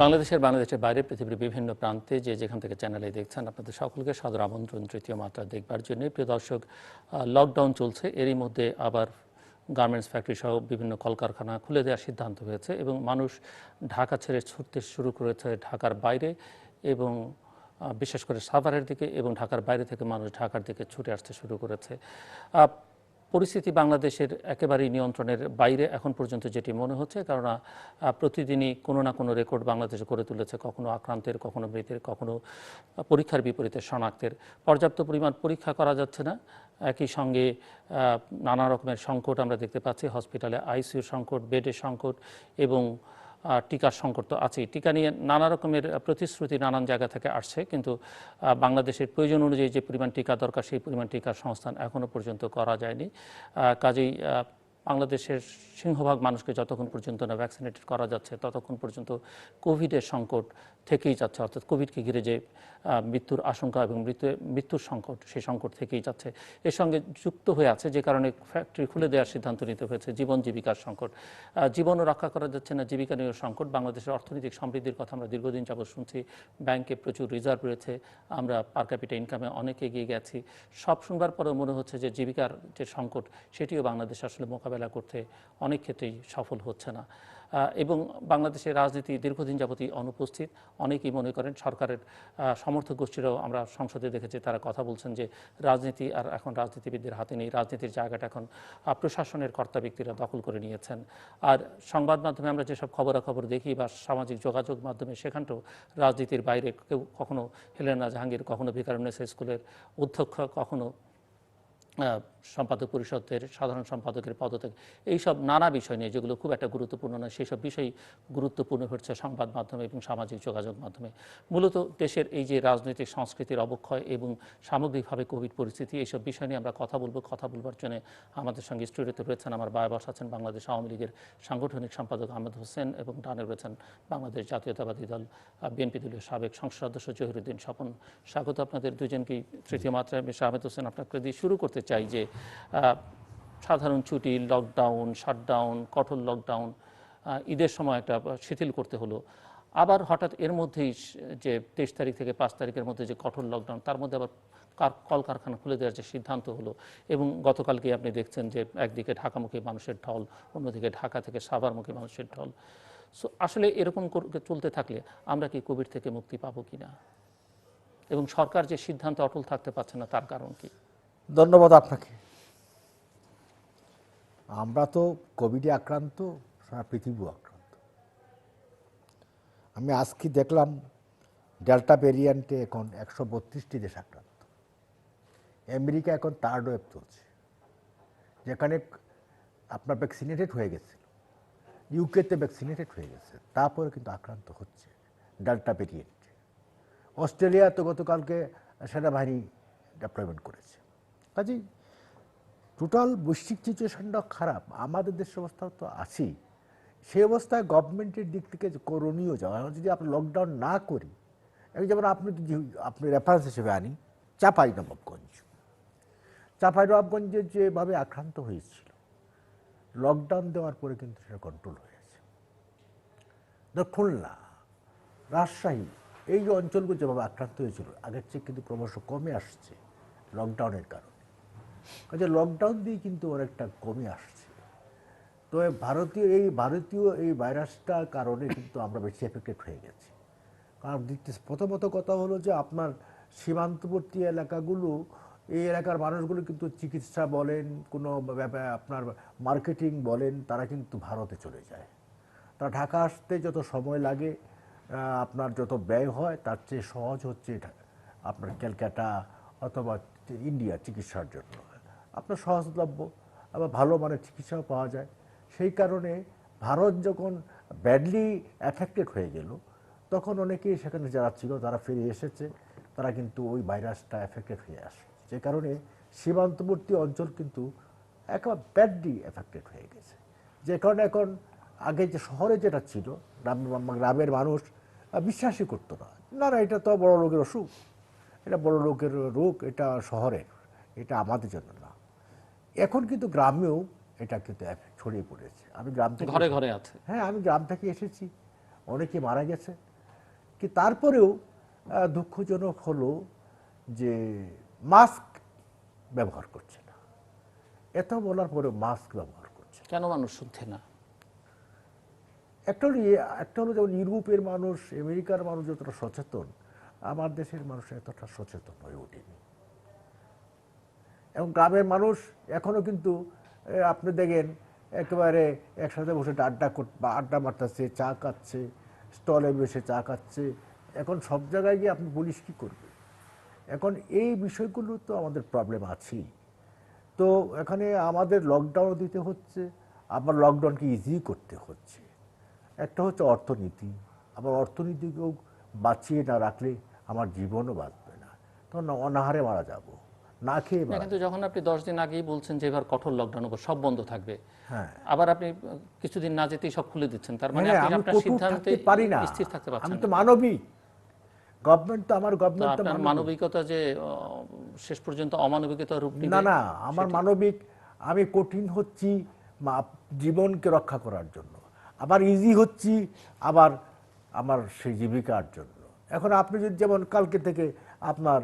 বাংলাদেশের বাইরে পৃথিবীর বিভিন্ন প্রান্তে যে যেখান থেকে চ্যানেলে দেখছেন আপনাদের সকলকে সাদর আমন্ত্রণ তৃতীয় মাত্রা দেখবার জন্য। প্রিয় দর্শক, লকডাউন চলছে, এরই মধ্যে আবার গার্মেন্টস ফ্যাক্টরি সহ বিভিন্ন কলকারখানা খুলে দেওয়ার সিদ্ধান্ত হয়েছে এবং মানুষ ঢাকা ছেড়ে ছুটতে শুরু করেছে ঢাকার বাইরে এবং বিশেষ করে সাভারের দিকে, এবং ঢাকার বাইরে থেকে মানুষ ঢাকার দিকে ছুটে আসতে শুরু করেছে। পরিস্থিতি বাংলাদেশের একেবারেই নিয়ন্ত্রণের বাইরে এখন পর্যন্ত যেটি মনে হচ্ছে, কেননা প্রতিদিনই কোনো না কোনো রেকর্ড বাংলাদেশে করে তুলেছে, কখনো আক্রান্তের, কখনো মৃতের, কখনো পরীক্ষার বিপরীতে শনাক্তের। পর্যাপ্ত পরিমাণ পরীক্ষা করা যাচ্ছে না, একই সঙ্গে নানা রকমের সংকট আমরা দেখতে পাচ্ছি। হসপিটালে আইসিইউর সংকট, বেডের সংকট এবং টিকার সংকট তো আছেই। টিকা নিয়ে নানা রকমের প্রতিশ্রুতি নানান জায়গা থেকে আসছে, কিন্তু বাংলাদেশের প্রয়োজন অনুযায়ী যে পরিমাণ টিকা দরকার সেই পরিমাণ টিকার সংস্থান এখনও পর্যন্ত করা যায়নি। কাজেই বাংলাদেশের সিংহভাগ মানুষকে যতক্ষণ পর্যন্ত না ভ্যাকসিনেটেড করা যাচ্ছে ততক্ষণ পর্যন্ত কোভিডের সংকট থেকেই যাচ্ছে, অর্থাৎ কোভিডকে ঘিরে যে মৃত্যুর আশঙ্কা এবং মৃত্যুর সংকট, সেই সংকট থেকেই যাচ্ছে। এর সঙ্গে যুক্ত হয়ে আছে যে কারণে ফ্যাক্টরি খুলে দেওয়ার সিদ্ধান্ত নিতে হয়েছে জীবন জীবিকার সংকট। জীবনও রক্ষা করা যাচ্ছে না, জীবিকা নিয়েও সংকট। বাংলাদেশের অর্থনৈতিক সমৃদ্ধির কথা আমরা দীর্ঘদিন যাবৎ শুনছি, ব্যাংকে প্রচুর রিজার্ভ রয়েছে, আমরা পার ক্যাপিটা ইনকামে অনেক এগিয়ে গেছি। সব শুনবার পরেও মনে হচ্ছে যে জীবিকার যে সংকট সেটিও বাংলাদেশ আসলে মোকাবেলা করতে অনেক ক্ষেত্রেই সফল হচ্ছে না। এবং বাংলাদেশের রাজনীতি দীর্ঘদিন যাবতই অনুপস্থিত। অনেকেই মনে করেন, সরকারের সমর্থক গোষ্ঠীরাও আমরা সংসদে দেখেছি, তারা কথা বলছেন যে রাজনীতি আর এখন রাজনীতিবিদদের হাতে নেই, রাজনীতির জায়গাটা এখন প্রশাসনের কর্তা ব্যক্তিরা দখল করে নিয়েছেন। আর সংবাদ মাধ্যমে আমরা যেসব খবরাখবর দেখি বা সামাজিক যোগাযোগ মাধ্যমে, সেখানটাও রাজনীতির বাইরে কেউ কখনো হেলেনা জাহাঙ্গীর, কখনো ভিকারুননিসা স্কুলের অধ্যক্ষ, কখনো সম্পাদক পরিষদের সাধারণ সম্পাদকের পদত্যাগ, এইসব নানা বিষয় নিয়ে যেগুলো খুব একটা গুরুত্বপূর্ণ নয়, সেই সব বিষয় গুরুত্বপূর্ণ হচ্ছে সংবাদ মাধ্যমে এবং সামাজিক যোগাযোগ মাধ্যমে। মূলত দেশের এই যে রাজনৈতিক সংস্কৃতির অবক্ষয় এবং সামগ্রিকভাবে কোভিড পরিস্থিতি, এইসব বিষয় নিয়ে আমরা কথা বলবো। কথা বলবার জন্য আমাদের সঙ্গে স্টুডিওতে রয়েছেন আমার বাবা বস আছেন বাংলাদেশ আওয়ামী লীগের সাংগঠনিক সম্পাদক আহমেদ হোসেন, এবং ডানে রয়েছেন বাংলাদেশ জাতীয়তাবাদী দল বিএনপি দলীয় সাবেক সংসদ সদস্য জহিরুদ্দিন স্বপন। স্বাগত আপনাদের দুজনকেই তৃতীয় মাত্রায়। মিস্টার আহমেদ হোসেন, আপনাকে দিয়ে শুরু করতে চাই যে সাধারণ ছুটি, লকডাউন, শাটডাউন, কঠোর লকডাউন, ঈদের সময় একটা শিথিল করতে হলো, আবার হঠাৎ এর মধ্যেই যে 23 তারিখ থেকে 5 তারিখের মধ্যে যে কঠোর লকডাউন, তার মধ্যে আবার কলকারখানা খুলে দেওয়ার যে সিদ্ধান্ত হলো, এবং গতকালকে আপনি দেখছেন যে একদিকে ঢাকামুখী মানুষের ঢল, অন্যদিকে ঢাকা থেকে সাভারমুখী মানুষের ঢল। সো আসলে এরকম চলতে থাকলে আমরা কি কোভিড থেকে মুক্তি পাবো কিনা, এবং সরকার যে সিদ্ধান্ত অটল থাকতে পারছে না তার কারণ কি? ধন্যবাদ আপনাকে। আমরা তো কোভিডে আক্রান্ত, সারা পৃথিবীও আক্রান্ত। আমি আজকে দেখলাম ডেল্টা ভেরিয়েন্টে এখন 132টি দেশ আক্রান্ত। আমেরিকা এখন থার্ড ওয়েভ চলছে, যেখানে আপনার ভ্যাকসিনেটেড হয়ে গেছে, ইউকেতে ভ্যাকসিনেটেড হয়ে গেছে, তারপরে কিন্তু আক্রান্ত হচ্ছে ডেল্টা ভেরিয়েন্টে। অস্ট্রেলিয়া তো গতকালকে সেনাবাহিনী ডেপ্লয়মেন্ট করেছে। কাজেই টোটাল বৈশ্বিক সিচুয়েশনটা খারাপ, আমাদের দেশের অবস্থাও তো আছেই। সেই অবস্থায় গভর্নমেন্টের দিক থেকে করণীয় যাওয়া, যদি আপনি লকডাউন না করি, যেমন আপনি রেফারেন্স হিসেবে আনি চাঁপাইনবাবগঞ্জে যেভাবে আক্রান্ত হয়েছিল, লকডাউন দেওয়ার পরে কিন্তু সেটা কন্ট্রোল হয়েছে। খুলনা, রাজশাহী, এই যে অঞ্চলগুলো যেভাবে আক্রান্ত হয়েছিল, আগের চেয়ে কিন্তু ক্রমশ কমে আসছে লকডাউনের কারণে। কাজে লকডাউন দিয়ে কিন্তু অনেকটা কমে আসছে। তো ভারতীয় এই ভাইরাসটার কারণে কিন্তু আমরা বেশি এফেক্টেড হয়ে গেছি। কারণ প্রথমত কথা হলো যে আপনার সীমান্তবর্তী এলাকাগুলো, এই এলাকার মানুষগুলো কিন্তু চিকিৎসা বলেন, কোনো আপনার মার্কেটিং বলেন, তারা কিন্তু ভারতে চলে যায়। তা ঢাকা আসতে যত সময় লাগে, আপনার যত ব্যয় হয়, তার চেয়ে সহজ হচ্ছে আপনার ক্যালকাটা অথবা ইন্ডিয়া চিকিৎসার জন্য। আপনার সহজলভ্য, আবার ভালো মানের চিকিৎসাও পাওয়া যায়। সেই কারণে ভারত যখন ব্যাডলি অ্যাফেক্টেড হয়ে গেল, তখন অনেকেই সেখানে যারা ছিল তারা ফিরে এসেছে, তারা কিন্তু ওই ভাইরাসটা এফেক্টেড হয়ে আসে। যে কারণে সীমান্তবর্তী অঞ্চল কিন্তু একেবারে ব্যাডলি এফেক্টেড হয়ে গেছে। যে কারণে এখন আগে যে শহরে যেটা ছিল, গ্রামের মানুষ বিশ্বাসই করতো না, না এটা তো বড় লোকের অসুখ, এটা বড় লোকের রোগ, এটা শহরের, এটা আমাদের জন্য না। এখন কিন্তু গ্রামেও এটা কিন্তু ছড়িয়ে পড়েছে। আমি গ্রাম থেকে ঘরে ঘরে আছে। হ্যাঁ, আমি গ্রাম থেকে এসেছি, অনেকে মারা গেছে। কি তারপরেও দুঃখজনক হলো যে মাস্ক ব্যবহার করছে না। এত বলার পরেও মাস্ক ব্যবহার করছে। কেন মানুষ শুনছে না? একটা হলো যেমন ইউরোপের মানুষ, আমেরিকার মানুষ যতটা সচেতন, আমার দেশের মানুষ এতটা সচেতন হয়ে ওঠেনি। এবং গ্রামের মানুষ এখনো কিন্তু আপনি দেখেন একেবারে একসাথে বসে আড্ডা মারতেছে, চা খাচ্ছে, স্টলে বসে চা খাচ্ছে। এখন সব জায়গায় গিয়ে আপনি পুলিশ কী করবে? এখন এই বিষয়গুলো তো আমাদের প্রবলেম আছেই। তো এখানে আমাদের লকডাউন দিতে হচ্ছে, আবার লকডাউনকে ইজি করতে হচ্ছে। একটা হচ্ছে অর্থনীতি, আবার অর্থনীতিকেও বাঁচিয়ে না রাখলে আমার জীবনও বাঁচবে না, তখন অনাহারে মারা যাব, না খেয়ে না, মারা কিন্তু যখন আপনি 10 দিন আগেই বলছেন যে এবার কঠোর লকডাউন হবে, সব বন্ধ থাকবে, হ্যাঁ আবার আপনি কিছুদিন না যেতেই সব খুলে দিচ্ছেন, তার মানে হ্যাঁ, আপনি আমি আপনার কঠোর সিদ্ধান্তে থাকতে পারি না, স্থির থাকতে আমি পারছেন তো না। মানবিক। আমার তো গভর্নমেন্ট তো আপনার মানবিক। মানবিকতা যে শেষ পর্যন্ত অমানবিকতার রূপ না নিবে, না, আমার মানবিক। আমি কঠিন হচ্ছি জীবনকে রক্ষা করার জন্য, আবার ইজি হচ্ছি আবার আমার সেই জীবিকার জন্য। এখন আপনি যদি যেমন কালকে থেকে আপনার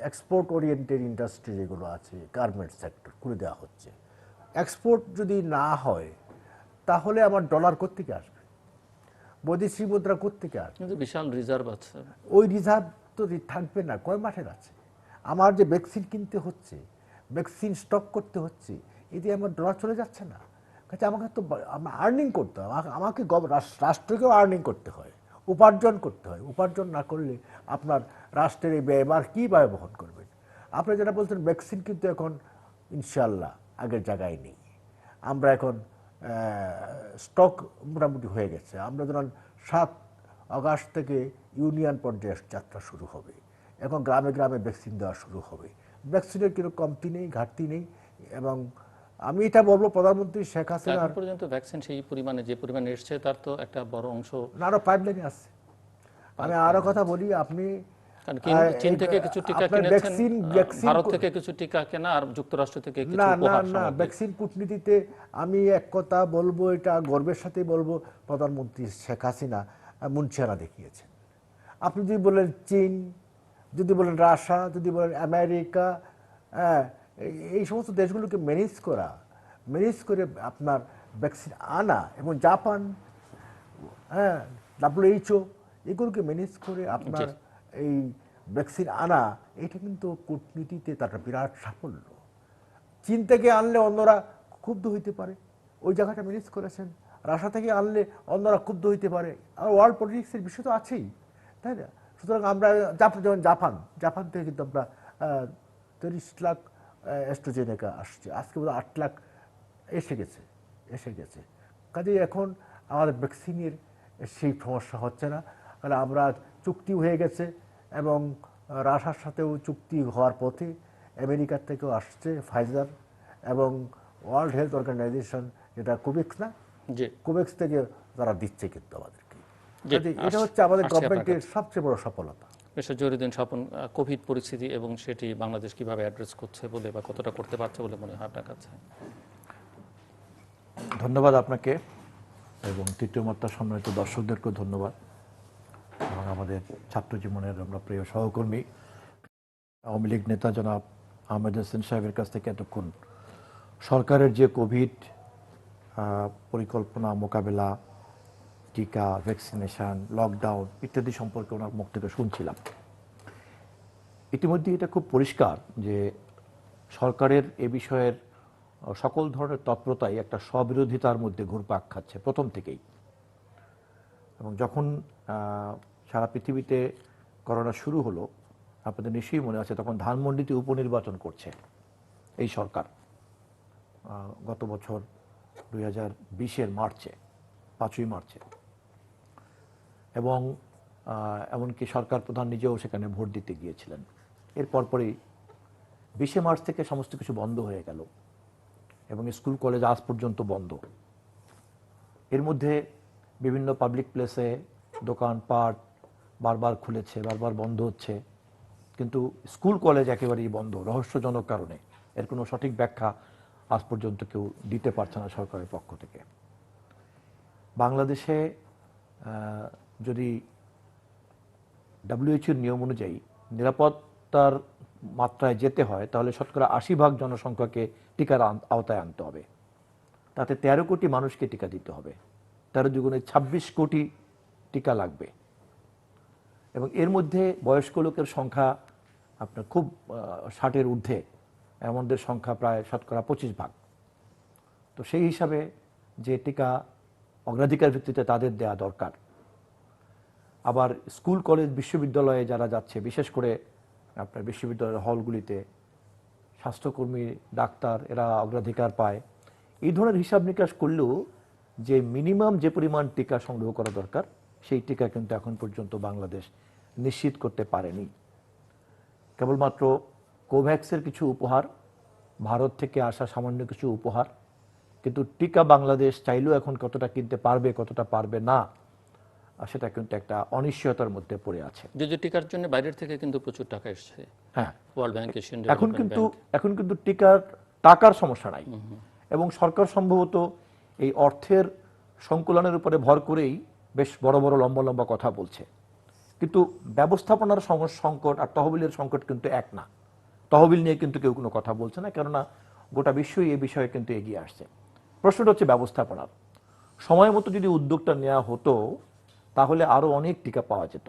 এক্সপোর্ট ওরিয়েন্টেড ইন্ডাস্ট্রি যেগুলো আছে, গার্মেন্টস সেক্টর খুলে দেওয়া হচ্ছে। এক্সপোর্ট যদি না হয় তাহলে আমার ডলার কোত্থেকে আসবে, বৈদেশিক মুদ্রা কোত্থেকে আসবে? কিন্তু বিশাল রিজার্ভ আছে। ওই রিজার্ভ তো থাকবে না, কয় মাসের আছে? আমার যে ভ্যাকসিন কিনতে হচ্ছে, ভ্যাকসিন স্টক করতে হচ্ছে, এতে আমার ডলার চলে যাচ্ছে না। কাজে আমাকে তো আর্নিং করতে হয়, আমাকে রাষ্ট্রকেও আর্নিং করতে হয়, উপার্জন করতে হয়। উপার্জন না করলে আপনার রাষ্ট্রের এই ব্যয়ভার কী ব্যয় বহন করবেন? আপনি যেটা বলছেন ভ্যাকসিন কিন্তু এখন ইনশাল্লাহ আগের জায়গায় নেই। আমরা এখন স্টক মোটামুটি হয়ে গেছে। আমরা ধরুন 7 আগস্ট থেকে ইউনিয়ন পর্যায়ে যাত্রা শুরু হবে। এখন গ্রামে গ্রামে ভ্যাকসিন দেওয়া শুরু হবে। ভ্যাকসিনের কোনো কমতি নেই, ঘাটতি নেই। এবং আমি এটা বলবো, প্রধানমন্ত্রী শেখ এখন হাসিনার পর্যন্ত ভ্যাকসিন সেই পরিমাণে, যে পরিমাণে এসছে তার তো একটা বড় অংশ আরও পাইপলাইনে আসছে। আমি আরও কথা বলি, আপনি কারণ চীন থেকে কিছু টিকা আপনার কিনেছেন, ভ্যাকসিন ভারত থেকে কিছু টিকা কেনা, আর যুক্তরাষ্ট্র থেকে কিছু না না উপহার না, সামগ্রী। ভ্যাকসিন কূটনীতিতে আমি এক কথা বলবো, এটা গর্বের সাথে বলবো, প্রধানমন্ত্রী শেখ হাসিনা মুনশেরা দেখিয়েছেন। আপনি যদি বলেন চীন, যদি বলেন রাশিয়া, যদি বলেন আমেরিকা, হ্যাঁ, এই সমস্ত দেশগুলোকে ম্যানেজ করে আপনার ভ্যাকসিন আনা, এবং জাপান, হ্যাঁ, WHO, এগুলোকে ম্যানেজ করে আপনার এই ভ্যাকসিন আনা, এটা কিন্তু কূটনীতিতে তার বিরাট সাফল্য। চীন থেকে আনলে অন্যরা ক্ষুব্ধ হইতে পারে, ওই জায়গাটা ম্যানেজ করেছেন। রাশিয়া থেকে আনলে অন্যরা ক্ষুব্ধ হইতে পারে, আর ওয়ার্ল্ড পলিটিক্সের বিষয় তো আছেই, তাই না? সুতরাং আমরা যেমন জাপান থেকে কিন্তু আমরা 30 লাখ অ্যাস্ট্রাজেনেকা আসছে, আজকে বোধহয় 8 লাখ এসে গেছে। কাজেই এখন আমাদের ভ্যাকসিনের সেই সমস্যা হচ্ছে না, কারণ আমরা চুক্তি হয়ে গেছে, এবং রাশিয়ার সাথেও চুক্তি হওয়ার পথে, আমেরিকার থেকেও আসছে ফাইজার, এবং ওয়ার্ল্ড হেলথ অর্গানাইজেশন, যেটা কোভ্যাক্স না, কোভ্যাক্স থেকে তারা দিচ্ছে কিন্তু আমাদেরকে। এটা হচ্ছে আমাদের গভর্নমেন্টের সবচেয়ে বড় সফলতা। মিস্টার জহিরুদ্দিন স্বপন, কোভিড পরিস্থিতি এবং সেটি বাংলাদেশ কিভাবে অ্যাড্রেস করছে বলে বা কতটা করতে পারছে বলে মনে হয় আপনার কাছে? ধন্যবাদ আপনাকে, এবং তৃতীয় মাত্রা সম্মানিত দর্শকদেরকেও ধন্যবাদ, এবং আমাদের ছাত্র জীবনের আমরা প্রিয় সহকর্মী আওয়ামী লীগ নেতা জনাব আহমেদ হোসেন সাহেবের কাছ থেকে এতক্ষণ সরকারের যে কোভিড পরিকল্পনা, মোকাবেলা, টিকা, ভ্যাকসিনেশন, লকডাউন ইত্যাদি সম্পর্কে ওনার মুখ থেকে শুনছিলাম। ইতিমধ্যে এটা খুব পরিষ্কার যে সরকারের এ বিষয়ের সকল ধরনের তৎপরতাই একটা স্ববিরোধিতার মধ্যে ঘুরপাক খাচ্ছে প্রথম থেকেই। এবং যখন সারা পৃথিবীতে করোনা শুরু হলো, আপনাদের নিশ্চয়ই মনে আছে, তখন ধানমন্ডিতে উপনির্বাচন করছে এই সরকার, গত বছর 2020-এর মার্চে, 5ই মার্চে। এবং এমনকি সরকার প্রধান নিজেও সেখানে ভোট দিতে গিয়েছিলেন। এর পরপরই 20শে মার্চ থেকে সমস্ত কিছু বন্ধ হয়ে গেল, এবং স্কুল কলেজ আজ পর্যন্ত বন্ধ। এর মধ্যে বিভিন্ন পাবলিক প্লেসে দোকানপাট বারবার খুলেছে, বারবার বন্ধ হচ্ছে, কিন্তু স্কুল কলেজ একেবারেই বন্ধ রহস্যজনক কারণে। এর কোনো সঠিক ব্যাখ্যা আজ পর্যন্ত কেউ দিতে পারছে না সরকারের পক্ষ থেকে। বাংলাদেশে যদি WHO নিয়ম অনুযায়ী নিরাপত্তার মাত্রায় যেতে হয় তাহলে শতকরা 80% জনসংখ্যাকে টিকার আওতায় আনতে হবে। তাতে 13 কোটি মানুষকে টিকা দিতে হবে। 13 দুগুণে 26 কোটি টিকা লাগবে। এবং এর মধ্যে বয়স্ক লোকের সংখ্যা আপনার খুব 60-এর ঊর্ধ্বে, এমনদের সংখ্যা প্রায় শতকরা 25%। তো সেই হিসাবে যে টিকা অগ্রাধিকার ভিত্তিতে তাদের দেয়া দরকার। আবার স্কুল কলেজ বিশ্ববিদ্যালয়ে যারা যাচ্ছে, বিশেষ করে আপনার বিশ্ববিদ্যালয়ের হলগুলিতে স্বাস্থ্যকর্মী ডাক্তার এরা অগ্রাধিকার পায়। এই ধরনের হিসাব নিকাশ করলেও যে মিনিমাম যে পরিমাণ টিকা সংগ্রহ করা দরকার সেই টিকা কিন্তু এখন পর্যন্ত বাংলাদেশ নিশ্চিত করতে পারেনি। কেবলমাত্র কোভ্যাক্সের কিছু উপহার, ভারত থেকে আসা সামান্য কিছু উপহার, কিন্তু টিকা বাংলাদেশ চাইলেও এখন কতটা কিনতে পারবে কতটা পারবে না সেটা কিন্তু একটা অনিশ্চয়তার মধ্যে পড়ে আছে। যে টিকার জন্য বাইরের থেকে কিন্তু প্রচুর টাকা এসছে। হ্যাঁ, ওয়ার্ল্ড ব্যাংক, এশিয়ান এখন কিন্তু টাকার সমস্যা নাই, এবং সরকার সম্ভবত এই অর্থের সংকুলনের উপরে ভর করেই বেশ বড় বড় লম্বা লম্বা কথা বলছে। কিন্তু ব্যবস্থাপনার সংকট আর তহবিলের সংকট কিন্তু এক না। তহবিল নিয়ে কিন্তু কেউ কোনো কথা বলছে না, কেননা গোটা বিশ্বই এই বিষয়ে কিন্তু এগিয়ে আসছে। প্রশ্নটা হচ্ছে ব্যবস্থাপনার। সময় মতো যদি উদ্যোগটা নেওয়া হতো তাহলে আরো অনেক টিকা পাওয়া যেত,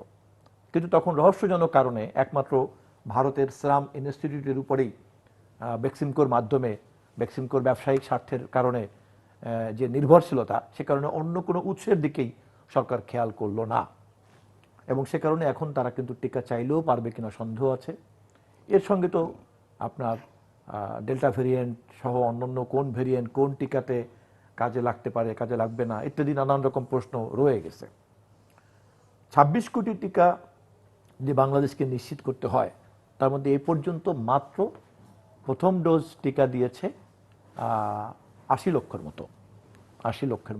কিন্তু তখন রহস্যজনক কারণে একমাত্র ভারতের সিরাম ইনস্টিটিউটের উপরেই বেক্সিমকোর মাধ্যমে, বেক্সিমকোর ব্যবসায়িক স্বার্থের কারণে যে নির্ভরশীলতা, সে কারণে অন্য কোনো উৎসের দিকেই সরকার খেয়াল করলো না, এবং সে কারণে এখন তারা কিন্তু টিকা চাইলেও পারবে কিনা সন্দেহ আছে। এর সঙ্গে তো আপনার ডেল্টা ভেরিয়েন্ট সহ অন্যান্য কোন ভেরিয়েন্ট কোন টিকাতে কাজে লাগতে পারে কাজে লাগবে না ইত্যাদি নানান রকম প্রশ্ন রয়ে গেছে। 26 কোটি টিকা যে বাংলাদেশকে নিশ্চিত করতে হয়, তার মধ্যে এ পর্যন্ত মাত্র প্রথম ডোজ টিকা দিয়েছে 80 লক্ষের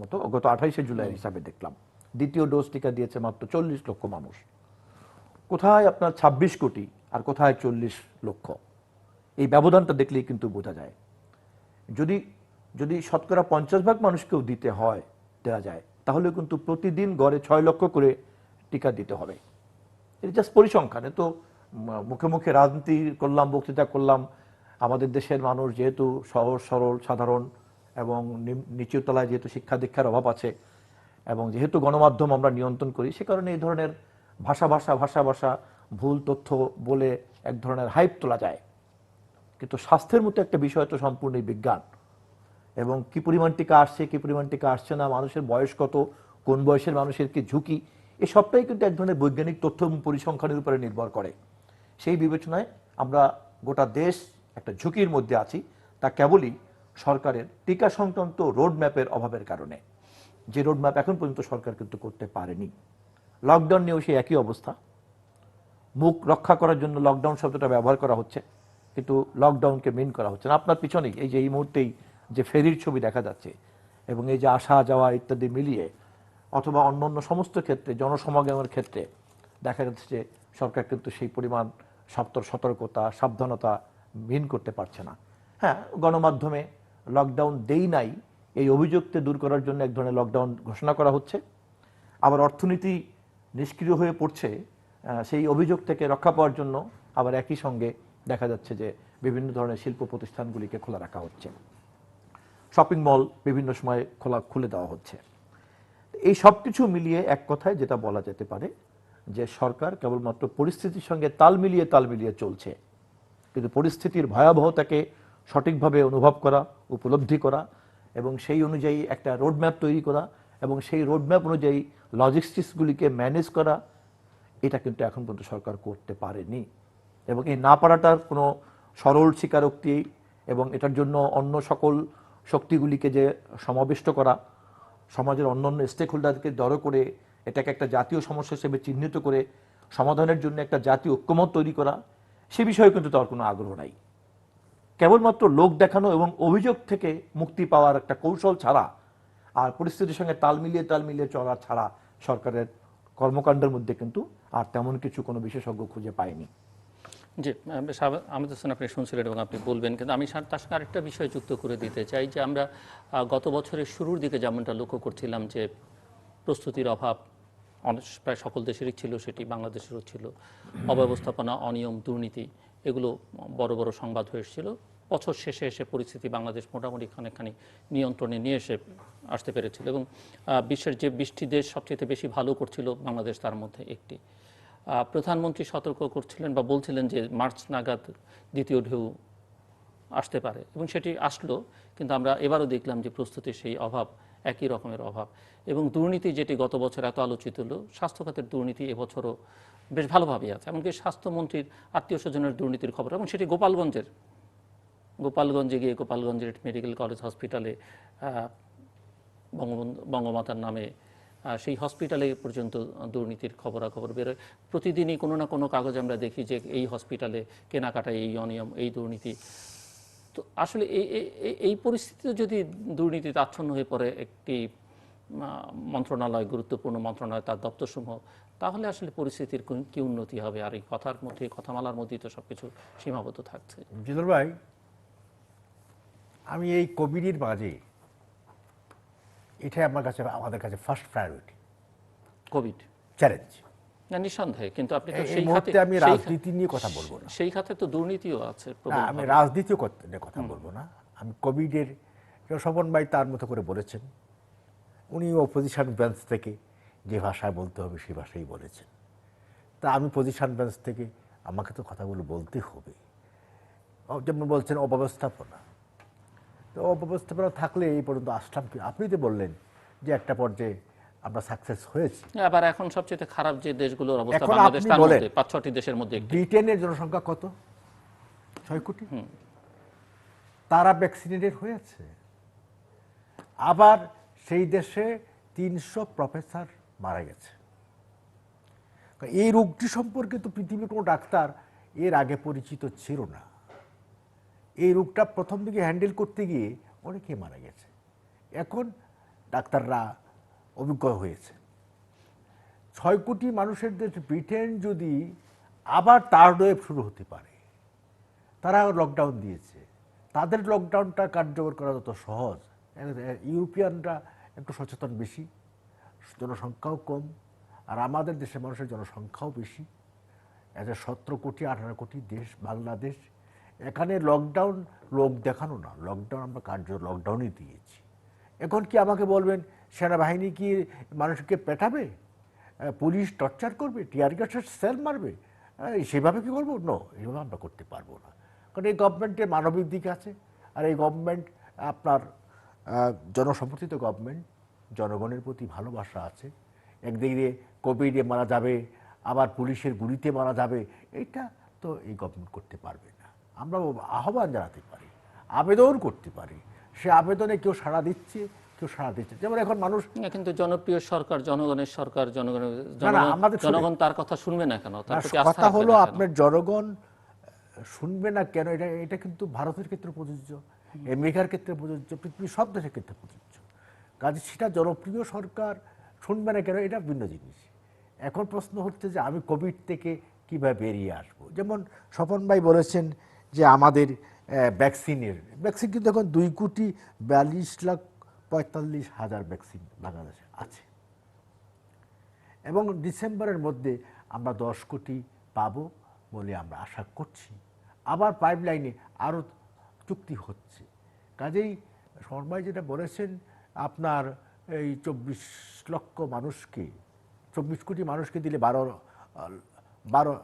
মতো গত 28শে জুলাই হিসাবে দেখলাম। দ্বিতীয় ডোজ টিকা দিয়েছে মাত্র 40 লক্ষ মানুষ। কোথায় আপনার 26 কোটি আর কোথায় 40 লক্ষ? এই ব্যবধানটা দেখলেই কিন্তু বোঝা যায়। যদি শতকরা 50% মানুষকেও দেওয়া যায়, তাহলে কিন্তু প্রতিদিন গড়ে 6 লক্ষ করে টিকা দিতে হবে। এটা জাস্ট পরিসংখ্যান। তো মুখে মুখে রাজনীতি করলাম, বক্তৃতা করলাম, আমাদের দেশের মানুষ যেহেতু সহজ সরল সাধারণ এবং নিচু তলায় যেহেতু শিক্ষা দীক্ষার অভাব আছে, এবং যেহেতু গণমাধ্যম আমরা নিয়ন্ত্রণ করি, সে কারণে এই ধরনের ভাষা ভুল তথ্য বলে এক ধরনের হাইপ তোলা যায়। কিন্তু স্বাস্থ্যের মতো একটা বিষয় তো সম্পূর্ণই বিজ্ঞান, এবং কি পরিমাণ টিকা আসছে কি পরিমাণ টিকা আসছে না, মানুষের বয়স কত, কোন বয়সের মানুষের কি ঝুঁকি, এই সবটাই কিন্তু এক ধরনের বৈজ্ঞানিক তথ্য এবং পরিসংখ্যানের উপরে নির্ভর করে। সেই বিবেচনায় আমরা গোটা দেশ একটা ঝুঁকির মধ্যে আছি, তা কেবলই সরকারের টিকা সংক্রান্ত রোডম্যাপের অভাবের কারণে, যে রোডম্যাপ এখন পর্যন্ত সরকার কিন্তু করতে পারেনি। লকডাউন নিয়েও সেই একই অবস্থা। মুখ রক্ষা করার জন্য লকডাউন শব্দটা ব্যবহার করা হচ্ছে, কিন্তু লকডাউনকে মেন করা হচ্ছে না। আপনার পিছনেই এই মুহূর্তেই যে ফেরির ছবি দেখা যাচ্ছে, এবং এই যে আসা যাওয়া ইত্যাদি মিলিয়ে, অথবা অন্যান্য সমস্ত ক্ষেত্রে জনসমাগমের ক্ষেত্রে দেখা যাচ্ছে যে সরকার কিন্তু সেই পরিমাণ সতর্কতা সাবধানতা মেন করতে পারছে না। হ্যাঁ, গণমাধ্যমে লকডাউন দেই নাই এই অভিযোগকে দূর করার জন্য এক ধরনের লকডাউন ঘোষণা করা হচ্ছে, আবার অর্থনীতি নিষ্ক্রিয় হয়ে পড়ছে সেই অভিযোগ থেকে রক্ষা পাওয়ার জন্য আবার একই সঙ্গে দেখা যাচ্ছে যে বিভিন্ন ধরনের শিল্প প্রতিষ্ঠানগুলিকে খোলা রাখা হচ্ছে, শপিং মল বিভিন্ন সময় খুলে দেওয়া হচ্ছে। এই সব কিছু মিলিয়ে এক কথায় যেটা বলা যেতে পারে যে সরকার কেবলমাত্র পরিস্থিতির সঙ্গে তাল মিলিয়ে চলছে, কিন্তু পরিস্থিতির ভয়াবহতাকে সঠিকভাবে অনুভব করা, উপলব্ধি করা, এবং সেই অনুযায়ী একটা রোডম্যাপ তৈরি করা, এবং সেই রোডম্যাপ অনুযায়ী লজিস্টিক্সগুলিকে ম্যানেজ করা, এটা কিন্তু এখন পর্যন্ত সরকার করতে পারেনি। এবং এই না পারাটার কোনো সরল স্বীকারোক্তি, এবং এটার জন্য অন্য সকল শক্তিগুলিকে যে সমাবিষ্ট করা, সমাজের অন্যান্য স্টেক হোল্ডারকে জড়ো করে এটাকে একটা জাতীয় সমস্যা হিসেবে চিহ্নিত করে সমাধানের জন্য একটা জাতীয় ঐক্যমত তৈরি করা, সে বিষয়ে কিন্তু তার কোনো আগ্রহ নাই। কেবলমাত্র লোক দেখানো এবং অভিযোগ থেকে মুক্তি পাওয়ার একটা কৌশল ছাড়া, আর পরিস্থিতির সঙ্গে তাল মিলিয়ে চলা ছাড়া সরকারের কর্মকাণ্ডের মধ্যে কিন্তু আর তেমন কিছু কোনো বিশেষজ্ঞ খুঁজে পায়নি। জি, আহমেদ হোসেন, আপনি শুনছিলেন এবং আপনি বলবেন, কিন্তু আমি তার সঙ্গে আরেকটা বিষয় যুক্ত করে দিতে চাই যে আমরা গত বছরের শুরুর দিকে যেমনটা লক্ষ্য করছিলাম যে প্রস্তুতির অভাব, প্রায় সকল দেশেরই ছিল, সেটি বাংলাদেশেরও ছিল। অব্যবস্থাপনা, অনিয়ম, দুর্নীতি এগুলো বড় বড় সংবাদ হয়ে এসেছিল। বছর শেষে এসে পরিস্থিতি বাংলাদেশ মোটামুটি খানিকখানি নিয়ন্ত্রণে নিয়ে আসতে পেরেছিল এবং বিশ্বের যে 20টি দেশ সবচেয়ে বেশি ভালো করছিল, বাংলাদেশ তার মধ্যে একটি। প্রধানমন্ত্রী সতর্ক করছিলেন বা বলছিলেন যে মার্চ নাগাদ দ্বিতীয় ঢেউ আসতে পারে এবং সেটি আসলো, কিন্তু আমরা এবারও দেখলাম যে প্রস্তুতির সেই অভাব, একই রকমের অভাব। এবং দুর্নীতি যেটি গত বছর এত আলোচিত হলো, স্বাস্থ্য খাতের দুর্নীতি এবছরও বেশ ভালোভাবেই আছে। এমনকি স্বাস্থ্যমন্ত্রীর আত্মীয় স্বজনের দুর্নীতির খবর, এবং সেটি গোপালগঞ্জে গিয়ে গোপালগঞ্জের মেডিকেল কলেজ হসপিটালে বঙ্গমাতার নামে সেই হসপিটালে পর্যন্ত দুর্নীতির খবরাখবর বেরোয়। প্রতিদিনই কোনো না কোনো কাগজ আমরা দেখি যে এই হসপিটালে কেনাকাটায় এই অনিয়ম, এই দুর্নীতি। তো আসলে এই পরিস্থিতিতে যদি দুর্নীতিতে আচ্ছন্ন হয়ে পড়ে একটি মন্ত্রণালয়, গুরুত্বপূর্ণ মন্ত্রণালয়, তার দপ্তরসমূহ, তাহলে আসলে পরিস্থিতির কি উন্নতি হবে? আর এই কথার মধ্যে, কথামালার মধ্যেই তো সবকিছু সীমাবদ্ধ থাকছে। জিদুল ভাই, আমি এই কোভিডের মাঝে এটাই আমাদের কাছে ফার্স্ট প্রায়োরিটি, কোভিড চ্যালেঞ্জ। না, নিঃসন্দেহে, কিন্তু আপনি তো এই সেই মুহূর্তে খাতে, আমি রাজনীতি নিয়ে কথা বলবো না। সেই খাতে তো দুর্নীতিও আছে না, প্রবলভাবে। আমি রাজনীতিও নিয়ে কথা বলবো না। আমি কোভিডের, স্বপন ভাই তার মতো করে বলেছেন, উনি অপোজিশন বেঞ্চ থেকে যে ভাষায় বলতে হবে সেই ভাষাই বলেছেন। তা আমি পজিশন বেঞ্চ থেকে আমাকে তো কথাগুলো বলতে হবে। যেমন বলছেন অব্যবস্থাপনা, তো অব্যবস্থাপনা থাকলে এই পর্যন্ত আসলাম কি? আপনি তো বললেন যে একটা পর্যায়ে আমরা সাকসেস হয়েছি। আবার এখন সবচেয়ে খারাপ যে দেশগুলোর অবস্থা, এখন বাংলাদেশ আপনি তার বলেন, মধ্যে 5-6টি দেশের মধ্যে একটি। ব্রিটেনের জনসংখ্যা কত? 6 কোটি। তারা ভ্যাকসিনেটেড হয়েছে। আবার সেই দেশে 300 প্রফেসর মারা গেছে। এই রোগটি সম্পর্কে তো পৃথিবীর কোনো ডাক্তার এর আগে পরিচিত ছিল না। এই রোগটা প্রথম দিকে হ্যান্ডেল করতে গিয়ে অনেকে মারা গেছে। এখন ডাক্তাররা অভিজ্ঞ হয়েছে। 6 কোটি মানুষের দেশ ব্রিটেন যদি আবার থার্ড ওয়েভ শুরু হতে পারে, তারা লকডাউন দিয়েছে, তাদের লকডাউনটা কার্যকর করা যত সহজ। ইউরোপিয়ানরা একটু সচেতন বেশি, জনসংখ্যাও কম, আর আমাদের দেশের মানুষের জনসংখ্যাও বেশি। 17 কোটি 18 কোটি দেশ বাংলাদেশ। এখানে লকডাউন লোক দেখানো না, লকডাউন আমরা লকডাউনই দিয়েছি। এখন কি আমাকে বলবেন সেনাবাহিনী কি মানুষকে পেটাবে, পুলিশ টর্চার করবে, টিয়ার গ্যাসের সেল মারবে, সেভাবে কি করবো? নো, এইভাবে আমরা করতে পারবো না। কারণ এই গভর্নমেন্টের মানবিক দিক আছে, আর এই গভর্নমেন্ট আপনার জনসমর্থিত গভর্নমেন্ট, জনগণের প্রতি ভালোবাসা আছে। একদিকে কোভিডে মারা যাবে, আবার পুলিশের গুলিতে মারা যাবে, এইটা তো এই গভর্নমেন্ট করতে পারবে না। আমরা আহ্বান জানাতে পারি, আবেদন করতে পারি, সে আবেদনে কেউ সাড়া দিচ্ছে, কেউ সাড়া দিচ্ছে। যেমন এখন মানুষ, কিন্তু জনপ্রিয় সরকার, জনগণের সরকার, জনগণ তার কথা শুনবে না কেন? তার প্রতি আস্থা কথা রাখবে হলো না কেন? আপনার জনগণ শুনবে না কেন, এটা কিন্তু ভারতের ক্ষেত্রে প্রযোজ্য, আমেরিকার ক্ষেত্রে প্রযোজ্য, পৃথিবীর সব দেশের ক্ষেত্রে প্রযোজ্য। কাজে সেটা জনপ্রিয় সরকার শুনবে না কেন, এটা ভিন্ন জিনিস। এখন প্রশ্ন হচ্ছে যে আমি কোভিড থেকে কীভাবে বেরিয়ে আসব। যেমন স্বপন ভাই বলেছেন যে আমাদের ভ্যাকসিন কিন্তু এখন 2,42,45,000 ভ্যাকসিন বাংলাদেশে আছে, এবং ডিসেম্বরের মধ্যে আমরা 10 কোটি পাবো বলে আমরা আশা করছি। আবার পাইপলাইনে আরও চুক্তি হচ্ছে। কাজেই শর্মাই যেটা বলেছেন, আপনার এই 24 লক্ষ মানুষকে, 24 কোটি মানুষকে দিলে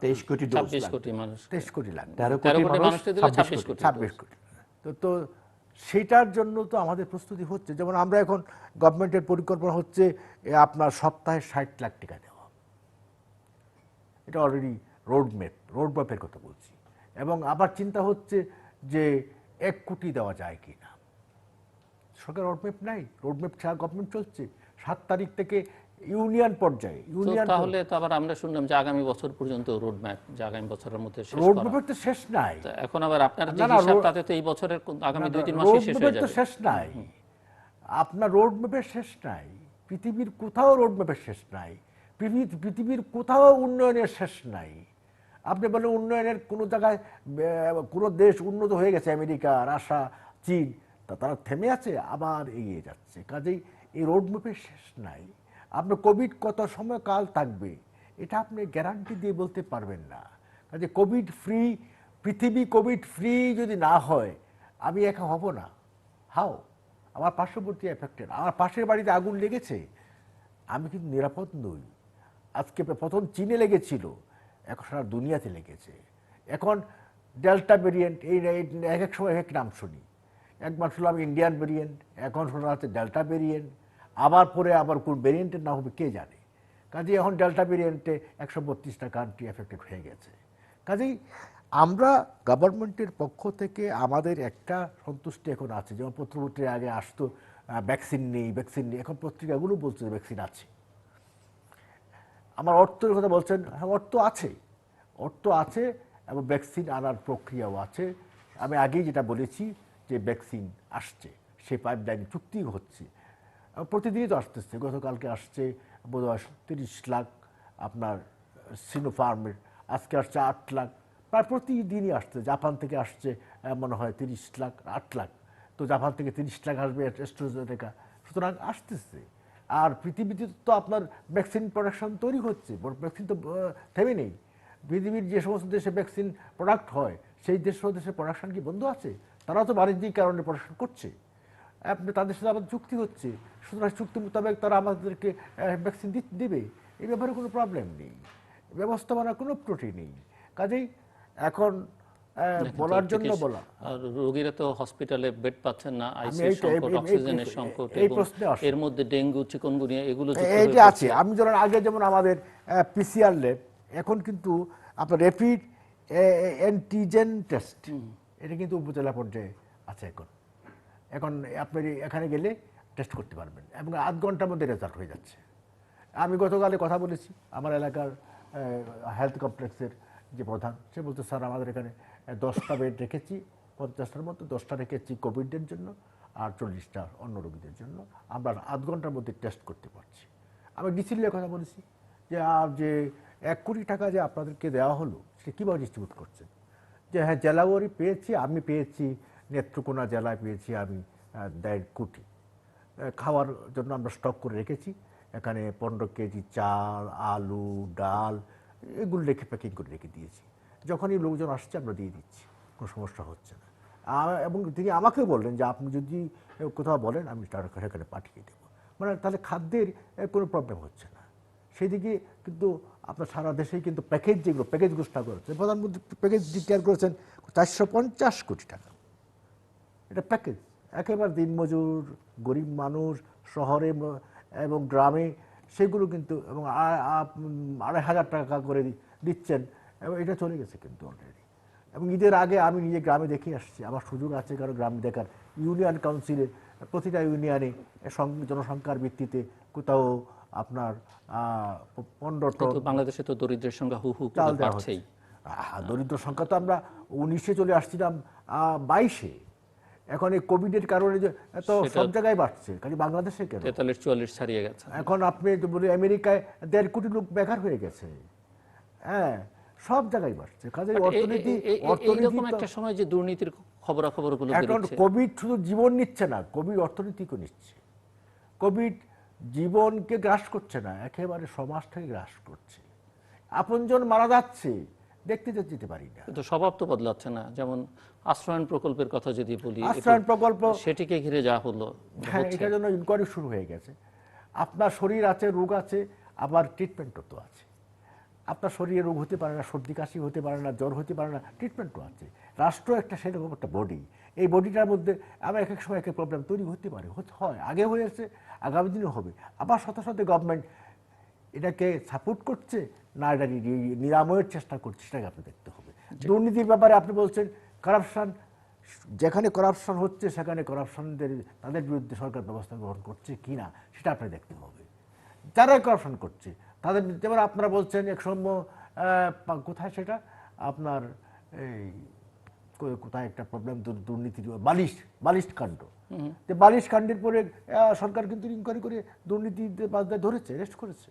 23 কোটি ডোজ, 26 কোটি মানুষ, 23 কোটি লাগবে, 13 13 কোটি কোটি মানুষ, মানুষকে দিলে 26 কোটি। 26 কোটি। তো সেইটার জন্য তো আমাদের প্রস্তুতি হচ্ছে। যেমন আমরা এখন গভর্নমেন্টের পরিকল্পনা হচ্ছে আপনার সপ্তাহে 60 লাখ টাকা দেওয়া, এটা অলরেডি রোডম্যাপের কথা বলছি। এবং আবার চিন্তা হচ্ছে যে 1 কোটি দেওয়া যায় কি না। সরকার রোডম্যাপ নাই, রোডম্যাপ ছাড়া গভর্নমেন্ট চলছে। 7 তারিখ থেকে ইউনিয়ন পর্যায়ে, তাহলে তো আবার আমরা শুনলাম যে আগামী বছর পর্যন্ত রোডম্যাপ, যে আগামী বছরের মধ্যে শেষ করা। রোডম্যাপের তো শেষ নাই। এখন আবার আপনার যে হিসাব, তাতে তো এই বছরের আগামী 2-3 মাসে শেষ হয়ে যাবে। তো শেষ নাই, আপনার রোডম্যাপের শেষ নাই। পৃথিবীর কোথাও রোডম্যাপের শেষ নাই। পৃথিবীর কোথাও উন্নয়নের শেষ নাই। আপনি বলেন উন্নয়নের কোনো জায়গায় কোনো দেশ উন্নত হয়ে গেছে, আমেরিকা, রাশিয়া, চীন, তারা থেমে আছে, আবার এগিয়ে যাচ্ছে। কাজেই এই রোডম্যাপের শেষ নাই। আপনার কোভিড কত সময়কাল থাকবে এটা আপনি গ্যারান্টি দিয়ে বলতে পারবেন না। কাজে কোভিড ফ্রি পৃথিবী কোভিড ফ্রি যদি না হয় আমি একা হব না। হাও, আমার পার্শ্ববর্তী এফেক্টেড, আমার পাশের বাড়িতে আগুন লেগেছে, আমি কিন্তু নিরাপদ নই। আজকে প্রথম চীনে লেগেছিল, এখন সারা দুনিয়াতে লেগেছে। এখন ডেল্টা ভেরিয়েন্ট, এই এক এক সময় এক নাম শুনি। একবার শুনলাম ইন্ডিয়ান ভেরিয়েন্ট, এখন শোনা হচ্ছে ডেল্টা ভেরিয়েন্ট, আবার পরে আবার কোন ভেরিয়েন্টের নাম হবে কে জানে। কাজেই এখন ডেল্টা ভেরিয়েন্টে 132টা কান্ট্রি এফেক্টেড হয়ে গেছে। কাজেই আমরা গভর্নমেন্টের পক্ষ থেকে আমাদের একটা সন্তুষ্টি এখন আছে। যেমন পত্রপত্রিকা আগে আসতো ভ্যাকসিন নেই, ভ্যাকসিন নেই, এখন পত্রিকাগুলো বলছে যে ভ্যাকসিন আছে। আমার অর্থের কথা বলছেন, হ্যাঁ অর্থ আছে, অর্থ আছে এবং ভ্যাকসিন আনার প্রক্রিয়াও আছে। আমি আগেই যেটা বলেছি যে ভ্যাকসিন আসছে, সেই পাইপলাইন চুক্তি হচ্ছে, প্রতিদিনই তো আসতেছে। গতকালকে আসছে বোধহয় 30 লাখ আপনার সিনোফার্মের, আজকে আসছে 8 লাখ, প্রায় প্রতিদিনই আসছে। জাপান থেকে আসছে মনে হয় 30 লাখ 8 লাখ, তো জাপান থেকে 30 লাখ আসবে অ্যাস্ট্রাজেনেকা, সুতরাং আসতেছে। আর পৃথিবীতে তো আপনার ভ্যাকসিন প্রোডাকশন তৈরি হচ্ছে, ভ্যাকসিন তো থেমে নেই। পৃথিবীর যে সমস্ত দেশে ভ্যাকসিন প্রোডাক্ট হয় সেই দেশের প্রোডাকশন কি বন্ধ আছে? তারাও তো বাণিজ্যিক কারণে প্রোডাকশন করছে, আপনি তাদের সাথে আমাদের চুক্তি হচ্ছে, সুতরাং চুক্তি মোতাবেক তারা আমাদেরকে ভ্যাকসিন দেবে, এই ব্যাপারে কোনো প্রবলেম নেই, ব্যবস্থাপনার কোনো ত্রুটি নেই। কাজেই এখন বলার জন্য বলা, রোগীরা তো হসপিটালে বেড পাচ্ছেন না, আমি আইসিইউ সংকট, অক্সিজেনের সংকট, এই এবং প্রশ্নে আসি। এর মধ্যে ডেঙ্গু, চিকুনগুনিয়া এগুলো যুক্ত হয়ে এইটা আছে। পড়ছে। আমি ধরেন আগে যেমন আমাদের পিসিআর ল্যাব, এখন কিন্তু আপনার র্যাপিড অ্যান্টিজেন টেস্ট, এটা কিন্তু উপজেলা পর্যায়ে আছে এখন। এখন আপনি এখানে গেলে টেস্ট করতে পারবেন এবং 8 ঘন্টার মধ্যে রেজাল্ট হয়ে যাচ্ছে। আমি গতকালে কথা বলেছি আমার এলাকার হেলথ কমপ্লেক্সের যে প্রধান, সে বলতে স্যার আমাদের এখানে 10টা বেড রেখেছি, 50টার মধ্যে 10টা রেখেছি কোভিডের জন্য আর 40টা অন্য রোগীদের জন্য, আমরা 8 ঘন্টার মধ্যে টেস্ট করতে পারছি। আমি ডিসিলের কথা বলেছি যে আর যে 1 কোটি টাকা যে আপনাদেরকে দেওয়া হলো সেটা কীভাবে ডিস্ট্রিবিউট করছেন, যে হ্যাঁ জেলাওয়ারি পেয়েছি, আমি পেয়েছি নেত্রকোনা জেলায় পেয়েছি আমি 1.5 কোটি, খাওয়ার জন্য আমরা স্টক করে রেখেছি। এখানে 15 কেজি চাল, আলু, ডাল এগুলো রেখে প্যাকিং করে রেখে দিয়েছি, যখনই লোকজন আসছে আমরা দিয়ে দিচ্ছি, কোনো সমস্যা হচ্ছে না। এবং তিনি আমাকে বললেন যে আপনি যদি কোথাও বলেন আমি তার সেখানে পাঠিয়ে দেবো, মানে তাহলে খাদ্যের কোনো প্রবলেম হচ্ছে না সেদিকে। কিন্তু আপনার সারা দেশেই কিন্তু প্যাকেজ যেগুলো প্যাকেজ ঘোষণা করেছে প্রধানমন্ত্রী, প্যাকেজ ডিক্লেয়ার করেছেন 450 কোটি টাকা, এটা প্যাকেজ একেবারে দিনমজুর গরিব মানুষ শহরে এবং গ্রামে সেগুলো কিন্তু, এবং 2,500 টাকা করে দিচ্ছেন, এবং এটা চলে গেছে কিন্তু অলরেডি। এবং ঈদের আগে আমি নিজে গ্রামে দেখে আসছি, আমার সুযোগ আছে কারো গ্রামে দেখার। ইউনিয়ন কাউন্সিলে প্রতিটা ইউনিয়নে জনসংখ্যার ভিত্তিতে কোথাও আপনার 15 টন বাংলাদেশে তো দরিদ্রের সংখ্যা হু হু চাল করে দেওয়া হচ্ছে। বাড়ছেই। দরিদ্র সংখ্যা তো আমরা 19-এ চলে আসছিলাম 22-এ, এখন এই কোভিডের কারণে যে তো সব জায়গায় বাড়ছে, খালি বাংলাদেশে কেন? 43-44 ছাড়িয়ে গেছে। এখন আপনি তো বলি আমেরিকায় 1.5 কোটি লোক বেকার হয়ে গেছে, হ্যাঁ সব জায়গায় বাড়ছে। কাজে অর্থনীতি এইরকম একটা সময় যে দুর্নীতির খবরাখবরগুলো এখন বেরোচ্ছে। কোভিড শুধু জীবন নিচ্ছে না, কোভিড অর্থনীতিকে নিচ্ছে। কোভিড জীবনকে গ্রাস করছে না, একেবারে সমাজটাকে গ্রাস করছে। আপনজন মারা যাচ্ছে, দেখতে যেতে পারি না। কিন্তু স্বভাব তো বদলাচ্ছে না। যেমন আশ্রয়ণ প্রকল্পের কথা যদি বলি, আশ্রয়ণ প্রকল্প, সেটিকে ঘিরে যা হলো, হ্যাঁ এটার জন্য ইনকোয়ারি শুরু হয়ে গেছে। আপনার শরীর আছে, রোগ আছে, আবার ট্রিটমেন্টও তো আছে। আপনার শরীরে রোগ হতে পারে না, সর্দি কাশি হতে পারে না, জ্বর হতে পারে না, ট্রিটমেন্টও আছে। রাষ্ট্র একটা সেরকম একটা বডি, এই বডিটার মধ্যে আবার এক এক সময় এক এক প্রবলেম তৈরি হতে পারে, হয়, আগে হয়েছে, আগামী দিনে হবে। আবার সাথে সাথে গভর্নমেন্ট এটাকে সাপোর্ট করছে না এটা নিরাময়ের চেষ্টা করছে, সেটাকে আপনি দেখতে হবে। দুর্নীতির ব্যাপারে আপনি বলছেন কারাপশন, যেখানে করাপশন হচ্ছে সেখানে করাপশনদের তাদের বিরুদ্ধে সরকার ব্যবস্থা গ্রহণ করছে কি না সেটা আপনি দেখতে হবে। যারাই করাপশন করছে তাদের, যেমন আপনারা বলছেন এক সময় কোথায় সেটা আপনার এই কোথায় একটা প্রবলেম দুর্নীতির বালিশ কাণ্ড, যে বালিশ কাণ্ডের পরে সরকার কিন্তু ইনকোয়ারি করে দুর্নীতিবাজদের ধরেছে, অ্যারেস্ট করেছে,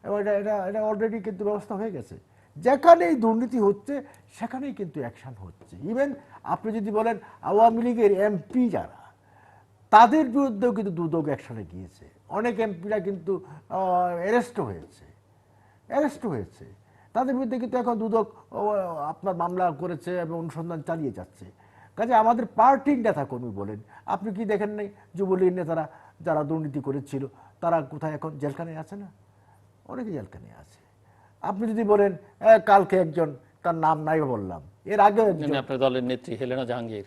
এবং এটা অলরেডি কিন্তু ব্যবস্থা হয়ে গেছে। যেখানেই দুর্নীতি হচ্ছে সেখানেই কিন্তু অ্যাকশন হচ্ছে। ইভেন আপনি যদি বলেন আওয়ামী লীগের এমপি যারা, তাদের বিরুদ্ধেও কিন্তু দুদক একসাথে গিয়েছে, অনেক এমপিরা কিন্তু অ্যারেস্ট হয়েছে, তাদের বিরুদ্ধে কিন্তু এখন দুদক আপনার মামলা করেছে এবং অনুসন্ধান চালিয়ে যাচ্ছে। কাজে আমাদের পার্টির নেতাকর্মী বলেন, আপনি কি দেখেন নাই যুবলীগের নেতারা যারা দুর্নীতি করেছিল তারা কোথায় এখন জেলখানায় আছে না? অনেকে জেলখানায় আছে। আপনি যদি বলেন কালকে একজন, তার নাম নাই বললাম, এর আগে একজন, আপনার দলের নেত্রী হেলেনা জাহাঙ্গীর,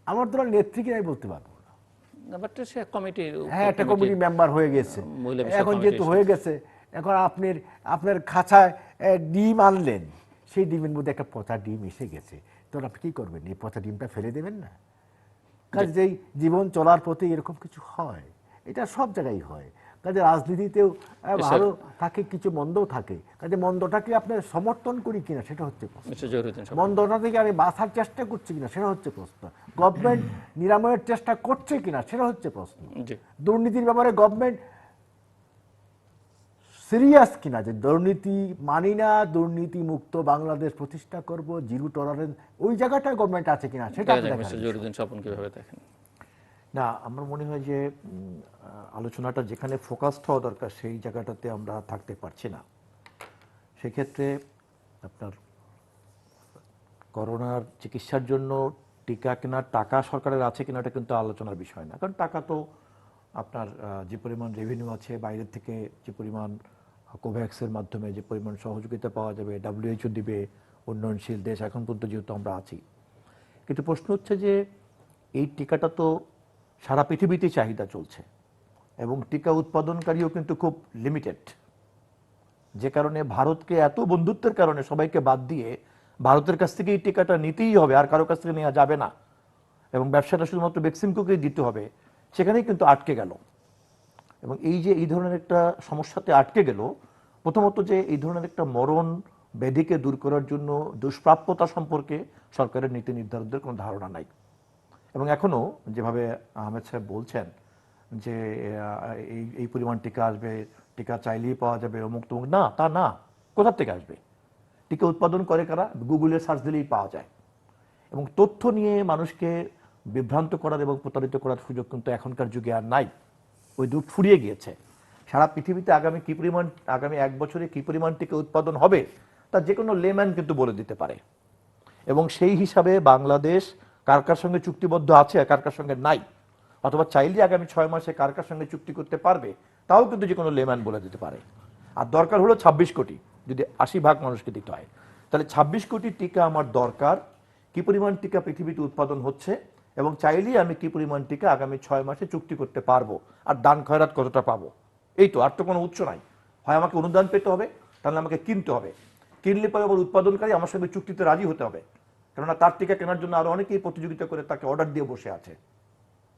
আমার দলের নেত্রীকে আমি বলতে পারবো না, বাট সে কমিটির, হ্যাঁ একটা কমিটি মেম্বার হয়ে গেছে, মহিলা বিষয়ক এখন কমিটির যেহেতু হয়ে গেছে, এখন আপনার খাঁচায় ডিম আনলেন, সেই ডিমের মধ্যে একটা পচা ডিম এসে গেছে, তখন আপনি কি করবেন? এই পচা ডিমটা ফেলে দেবেন না? কাজেই জীবন চলার পথে এরকম কিছু হয়, এটা সব জায়গায় হয়। কাজে রাজনীতিতেও ভালো থাকে, কিছু মন্দও থাকে, কাজে মন্দটাকে আপনার সমর্থন করি কিনা সেটা হচ্ছে প্রশ্ন, মন্দটা থেকে আমি বাঁচার চেষ্টা করছি কিনা সেটা হচ্ছে প্রশ্ন, গভর্নমেন্ট নিরাময়ের চেষ্টা করছে কিনা সেটা হচ্ছে প্রশ্ন, দুর্নীতির ব্যাপারে গভর্নমেন্ট সিরিয়াস কিনা, যে দুর্নীতি মানি না, দুর্নীতি মুক্ত বাংলাদেশ প্রতিষ্ঠা করব, জিরো টলারেন্স, ওই জায়গাটা গভর্নমেন্ট আছে কিনা সেটা স্বপন কিভাবে দেখেন? না, আমার মনে হয় যে আলোচনাটা যেখানে ফোকাসড হওয়া দরকার সেই জায়গাটাতে আমরা থাকতে পারছি না। সেক্ষেত্রে আপনার করোনার চিকিৎসার জন্য টিকা কেনার টাকা সরকারের আছে কিনা এটা কিন্তু আলোচনার বিষয় না, কারণ টাকা তো আপনার যে পরিমাণ রেভিনিউ আছে বাইরের থেকে, যে পরিমাণ কোভ্যাক্সের মাধ্যমে যে পরিমাণ সহযোগিতা পাওয়া যাবে, WHO দিবে, উন্নয়নশীল দেশ এখন পর্যন্ত যেহেতু আমরা আছি। কিন্তু প্রশ্ন হচ্ছে যে এই টিকাটা তো সারা পৃথিবীতেই চাহিদা চলছে এবং টিকা উৎপাদনকারীও কিন্তু খুব লিমিটেড, যে কারণে ভারতকে এত বন্ধুত্বের কারণে সবাইকে বাদ দিয়ে ভারতের কাছ থেকে এই টিকাটা নিতেই হবে, আর কারো কাছ থেকে নেওয়া যাবে না, এবং ব্যবসাটা শুধুমাত্র বেক্সিমকোকেই দিতে হবে, সেখানেই কিন্তু আটকে গেল। এবং এই যে এই ধরনের একটা সমস্যাতে আটকে গেল, প্রথমত যে এই ধরনের একটা মরণ ব্যাধিকে দূর করার জন্য দুষ্প্রাপ্যতা সম্পর্কে সরকারের নীতি নির্ধারকদের কোনো ধারণা নাই। এবং এখনো যেভাবে আহমেদ সাহেব বলছেন যে এই পরিমাণ টিকা আসবে, টিকা চাইলেই পাওয়া যাবে, অমুক তমুক, না, তা না। কোথা থেকে আসবে? টিকা উৎপাদন করে কারা? গুগলে সার্চ দিলেই পাওয়া যায়। এবং তথ্য নিয়ে মানুষকে বিভ্রান্ত করার এবং প্রতারিত করার সুযোগ কিন্তু এখনকার যুগে আর নাই, ওই যুগ ফুরিয়ে গিয়েছে। সারা পৃথিবীতে আগামী 1 বছরে কি পরিমাণ টিকা উৎপাদন হবে তা যে কোনো লেম্যান কিন্তু বলে দিতে পারে। এবং সেই হিসাবে বাংলাদেশ কার কার সঙ্গে চুক্তিবদ্ধ আছে আর কার কার সঙ্গে নাই, অথবা চাইলে আগামী 6 মাসে কার কার সঙ্গে চুক্তি করতে পারবে, তাও কিন্তু যে কোনো লেম্যান বলে দিতে পারে। আর দরকার হলো 26 কোটি, যদি 80% মানুষকে দিতে হয়, তাহলে 26 কোটি টিকা আমার দরকার। কি পরিমাণ টিকা পৃথিবীতে উৎপাদন হচ্ছে এবং চাইলেই আমি কি পরিমাণ টিকা আগামী 6 মাসে চুক্তি করতে পারবো, আর দান খয়রাত কতটা পাবো, এই তো, আর তো কোনো উৎস নাই। হয় আমাকে অনুদান পেতে হবে, তাহলে আমাকে কিনতে হবে, কিনলে পরে আবার উৎপাদনকারী আমার সঙ্গে চুক্তিতে রাজি হতে হবে, কেননা তার টিকা কেনার জন্য আরো অনেকেই প্রতিযোগিতা করে তাকে অর্ডার দিয়ে বসে আছে।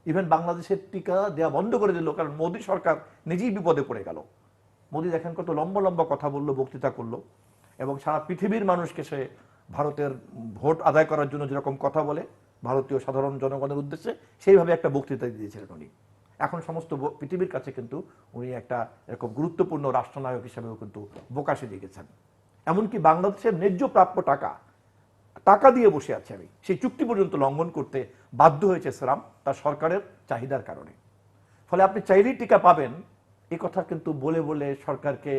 ইভেন বাংলাদেশের টিকা দেওয়া বন্ধ করে দিল, কারণ মোদী সরকার নিজেই বিপদে পড়ে গেল। মোদী দেখেন কত লম্বা লম্বা কথা বললো, বক্তৃতা করলো, এবং সারা পৃথিবীর মানুষকে সে ভারতের ভোট আদায় করার জন্য যেরকম কথা বলে ভারতীয় সাধারণ জনগণের উদ্দেশ্যে, সেইভাবে একটা বক্তৃতা দিয়েছিলেন উনি। এখন সমস্ত পৃথিবীর কাছে কিন্তু উনি একটা এরকম গুরুত্বপূর্ণ রাষ্ট্রনায়ক হিসেবেও কিন্তু বোকা সেজে গেছেন। এমনকি বাংলাদেশের ন্যায্য প্রাপ্য টাকা দিয়ে বসে আছে আমি, সেই চুক্তি পর্যন্ত লঙ্ঘন করতে বাধ্য হয়েছে শ্রাম তার সরকারের চাহিদার কারণে। ফলে আপনি চাইলেই টিকা পাবেন, এই কথা কিন্তু বলে বলে সরকারকে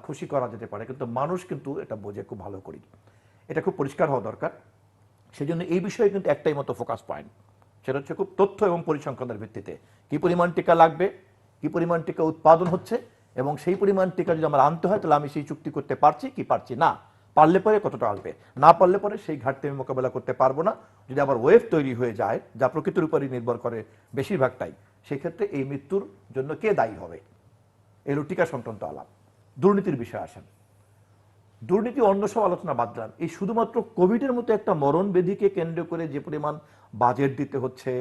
খুশি করা যেতে পারে, কিন্তু মানুষ কিন্তু এটা বোঝে খুব ভালো করি। এটা খুব পরিষ্কার হওয়া দরকার। সেই জন্য এই বিষয়ে কিন্তু একটাই মতো ফোকাস পয়েন্ট, সেটা হচ্ছে খুব তথ্য এবং পরিসংখ্যানের ভিত্তিতে কি পরিমাণ টিকা লাগবে, কি পরিমাণ টিকা উৎপাদন হচ্ছে, এবং সেই পরিমাণ টিকা যদি আমার আনতে হয় তাহলে আমি সেই চুক্তি করতে পারছি কি পারছি না, পারলে পরে কতটা আসবে, না পারলে পরে সেই ঘাটতি আমি মোকাবেলা করতে পারবো না। যদি আবার ওয়েভ তৈরি হয়ে যায় যা প্রকৃতির উপরই নির্ভর করে বেশিরভাগটাই, সেক্ষেত্রে এই মৃত্যুর জন্য কে দায়ী হবে? এর টিকা সংক্রান্ত আলাপ। দুর্নীতির বিষয়ে আসেন, দুর্নীতি অন্য সব আলোচনা বাদ দিলাম, এই শুধুমাত্র কোভিডের মতো একটা মরণ ব্যাধিকে কেন্দ্র করে যে পরিমাণ বাজেট দিতে হচ্ছে,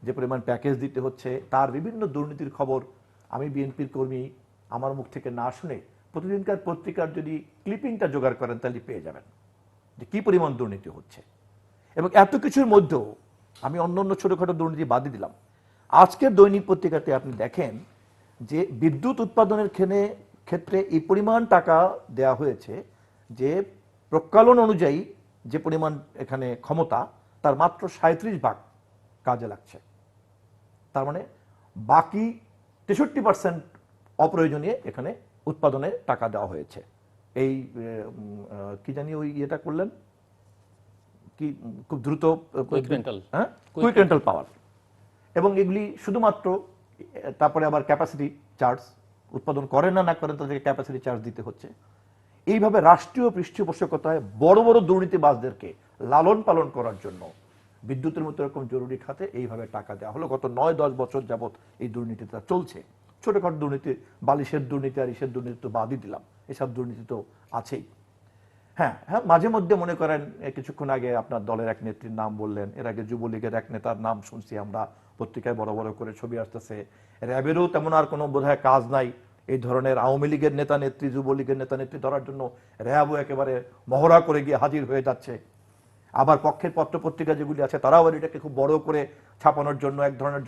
যে পরিমাণ প্যাকেজ দিতে হচ্ছে, তার বিভিন্ন দুর্নীতির খবর আমি বিএনপির কর্মী, আমার মুখ থেকে না শুনে প্রতিদিনকার পত্রিকার যদি ক্লিপিংটা জোগাড় করেন তাহলে পেয়ে যাবেন যে কি পরিমাণ দুর্নীতি হচ্ছে। এবং এত কিছুর মধ্যেও আমি অন্য ছোটখাটো দুর্নীতি বাদ দিলাম, আজকের দৈনিক পত্রিকাতে আপনি দেখেন যে বিদ্যুৎ উৎপাদনের ক্ষেত্রে এই পরিমাণ টাকা দেয়া হয়েছে যে প্রজ্ঞালন অনুযায়ী যে পরিমাণ এখানে ক্ষমতা তার মাত্র 37% কাজে লাগছে। তার মানে বাকি 63% অপ্রয়োজনীয় এখানে উৎপাদনে টাকা দেওয়া হয়েছে। এই কি জানি ওই ইয়েটা করলেন কি খুব দ্রুত কুইক রেন্টাল, হ্যাঁ কুইক রেন্টাল পাওয়ার, এবং এগুলি শুধুমাত্র তারপরে আবার ক্যাপাসিটি চার্জ, উৎপাদন করেন না করেন তাদেরকে ক্যাপাসিটি চার্জ দিতে হচ্ছে। এইভাবে রাষ্ট্রীয় পৃষ্ঠপোষকতায় বড় বড় দুর্নীতিবাজদেরকে লালন পালন করার জন্য বিদ্যুতের মতো এরকম জরুরি খাতে এইভাবে টাকা দেওয়া হলো। গত 9-10 বছর যাবৎ এই দুর্নীতিটা চলছে। ছোটখাটো দুর্নীতি, বালিশের দুর্নীতি আর ইসের দুর্নীতি তো বাদই দিলাম, এসব দুর্নীতি তো আছেই। হ্যাঁ হ্যাঁ, মাঝে মধ্যে মনে করেন কিছুক্ষণ আগে আপনার দলের এক নেত্রীর নাম বললেন, এর আগে যুবলীগের এক নেতার নাম শুনছি আমরা, পত্রিকায় বড় বড় করে ছবি আসতেছে। র্যাবেরও তেমন আর কোনো বোধহয় কাজ নাই এই ধরনের আওয়ামী লীগের নেতা নেত্রী, যুবলীগের নেতা নেত্রী ধরার জন্য র্যাবও একেবারে মহড়া করে গিয়ে হাজির হয়ে যাচ্ছে। আবার পক্ষের পত্রপত্রিকা যেগুলি আছে তারাও এটাকে খুব বড় করে ছাপানোর জন্য এক ধরনের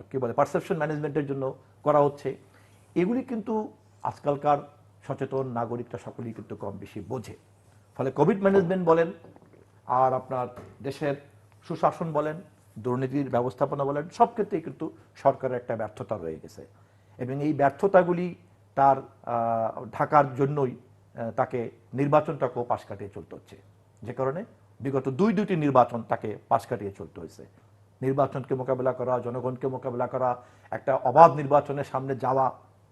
কি বলে পারসেপশন ম্যানেজমেন্টের জন্য করা হচ্ছে। এগুলি কিন্তু আজকালকার সচেতন নাগরিকরা সকলেই কিন্তু কম বেশি বোঝে। ফলে কোভিড ম্যানেজমেন্ট বলেন আর আপনার দেশের সুশাসন বলেন, দুর্নীতির ব্যবস্থাপনা বলেন, সব ক্ষেত্রেই কিন্তু সরকারের একটা ব্যর্থতা রয়ে গেছে, এবং এই ব্যর্থতাগুলি তার ঢাকার জন্যই তাকে নির্বাচনটাকেও পাশ কাটিয়ে চলতে হচ্ছে। যে কারণে বিগত দুইটি নির্বাচন তাকে পাশ কাটিয়ে চলতে হয়েছে। নির্বাচনকে মোকাবেলা করা, জনগণকে মোকাবেলা করা, একটা অবাধ নির্বাচনের সামনে যাওয়া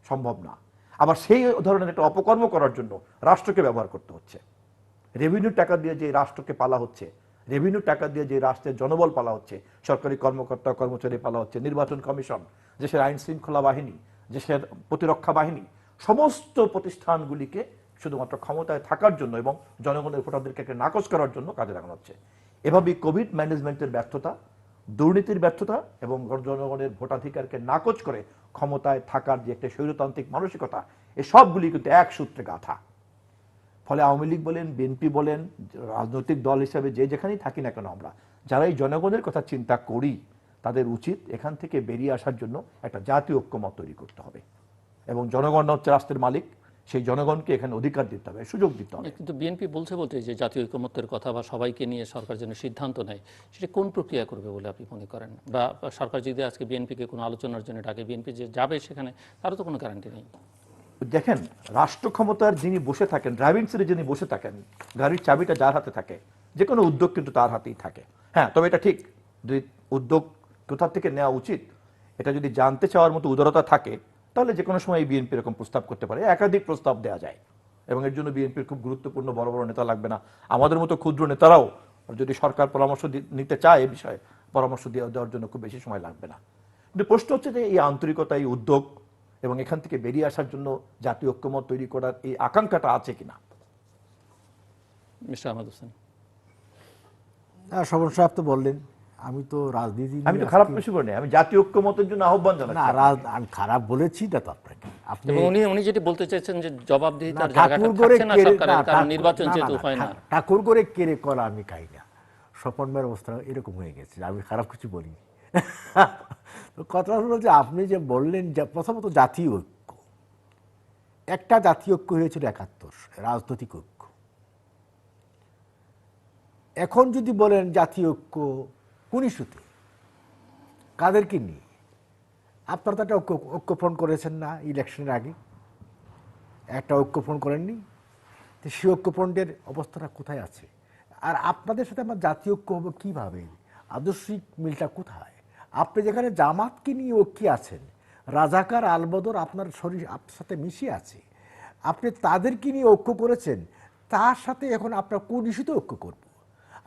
সম্ভব না। আবার সেই ধরনের একটা অপকর্ম করার জন্য রাষ্ট্রকে ব্যবহার করতে হচ্ছে। রেভিনিউ টাকা দিয়ে যে রাষ্ট্রকে পালা হচ্ছে, রেভিনিউ টাকা দিয়ে যে রাষ্ট্রের জনবল পালা হচ্ছে, সরকারি কর্মকর্তা কর্মচারী পালা হচ্ছে, নির্বাচন কমিশন, দেশের আইন শৃঙ্খলা বাহিনী, দেশের প্রতিরক্ষা বাহিনী, সমস্ত প্রতিষ্ঠানগুলিকে শুধুমাত্র ক্ষমতায় থাকার জন্য এবং জনগণের ভোটারদেরকে নাকচ করার জন্য কাজে লাগানো হচ্ছে। এভাবেই কোভিড ম্যানেজমেন্টের ব্যর্থতা, দুর্নীতির ব্যর্থতা এবং জনগণের ভোটাধিকারকে নাকচ করে ক্ষমতায় থাকার যে একটা স্বৈরতান্ত্রিক মানসিকতা, এই সবগুলি কিন্তু এক সূত্রে গাঁথা। ফলে আওয়ামী লীগ বলেন, বিএনপি বলেন, রাজনৈতিক দল হিসেবে যে যেখানেই থাকি না কেন আমরা, যারা এই জনগণের কথা চিন্তা করি, তাদের উচিত এখান থেকে বেরিয়ে আসার জন্য একটা জাতীয় ঐক্যমত তৈরি করতে হবে, এবং জনগণ হচ্ছে রাষ্ট্রের মালিক, সেই জনগণকে এখানে অধিকার দিতে হবে, সুযোগ দিতে হবে। কিন্তু বিএনপি বলতে যে জাতীয় ঐকমত্যের কথা বা সবাইকে নিয়ে সরকার যেন সিদ্ধান্ত নেয়, সেটা কোন প্রক্রিয়া করবে বলে আপনি মনে করেন? বা সরকার যদি আজকে বিএনপিকে কোনো আলোচনার জন্য ডাকে, বিএনপি যে যাবে সেখানে, তারও তো কোনো গ্যারান্টি নেই। দেখেন, রাষ্ট্র ক্ষমতার যিনি বসে থাকেন, ড্রাইভিং সিটে যিনি বসে থাকেন, গাড়ির চাবিটা যার হাতে থাকে, যে কোনো উদ্যোগ কিন্তু তার হাতেই থাকে। হ্যাঁ, তবে এটা ঠিক, যদি উদ্যোগ কোথা থেকে নেওয়া উচিত এটা যদি জানতে চাওয়ার মতো উদারতা থাকে, তাহলে যে কোনো সময় বিএনপি এরকম প্রস্তাব করতে পারে, একাধিক প্রস্তাব দেওয়া যায়, এবং এর জন্য বিএনপির খুব গুরুত্বপূর্ণ বড় বড় নেতা লাগবে না। আমাদের মতো ক্ষুদ্র নেতারাও যদি সরকার পরামর্শ নিতে চায় এ বিষয়ে, পরামর্শ দেওয়ার জন্য খুব বেশি সময় লাগবে না। কিন্তু প্রশ্ন হচ্ছে যে এই আন্তরিকতা, এই উদ্যোগ এবং এখান থেকে বেরিয়ে আসার জন্য জাতীয় ঐক্যমত তৈরি করার এই আকাঙ্ক্ষাটা আছে কিনা। মিস্টার আহমেদ হোসেন। স্বপন সাহেব তো বললেন, আমি তো রাজনীতি, আমি তো খারাপ কিছু করি না, আমি জাতীয় ঐক্যমতের জন্য আহ্বান জানাচ্ছি। আমি খারাপ বলেছি না তো আপনাকে। আপনি উনি যেটি বলতে চাইছেন যে জবাবদিহিতার জায়গাটা থাকছে না সরকারের, কারণ নির্বাচন যেহেতু হয় না। ঠাকুর করে কেড়ে করা আমি খাই না। স্বপন ভাইয়ের অবস্থা এরকম হয়ে গেছে, আমি খারাপ কিছু বলিনি। তো কথা হলো যে আপনি যে বললেন যে প্রথমত জাতীয় ঐক্য, একটা জাতীয় ঐক্য হয়েছিল 71 রাজনৈতিক ঐক্য। এখন যদি বলেন জাতীয় ঐক্য কোন ইস্যুতে, কাদেরকে নিয়ে, আপনারা তো একটা ঐক্যফোন করেছেন না ইলেকশনের আগে, একটা ঐক্যফোন করেননি, তো সেই ঐক্যফ্রন্টের অবস্থাটা কোথায় আছে? আর আপনাদের সাথে আমার জাতীয় ঐক্য হবে কীভাবে? আদর্শিক মিলটা কোথায়? আপনি যেখানে জামাতকে নিয়ে ঐক্যে আছেন, রাজাকার আলবদর আপনার শরীর আপনার সাথে মিশে আছে, আপনি তাদেরকে নিয়ে ঐক্য করেছেন, তার সাথে এখন আপনার কোন ইস্যুতে ঐক্য করব?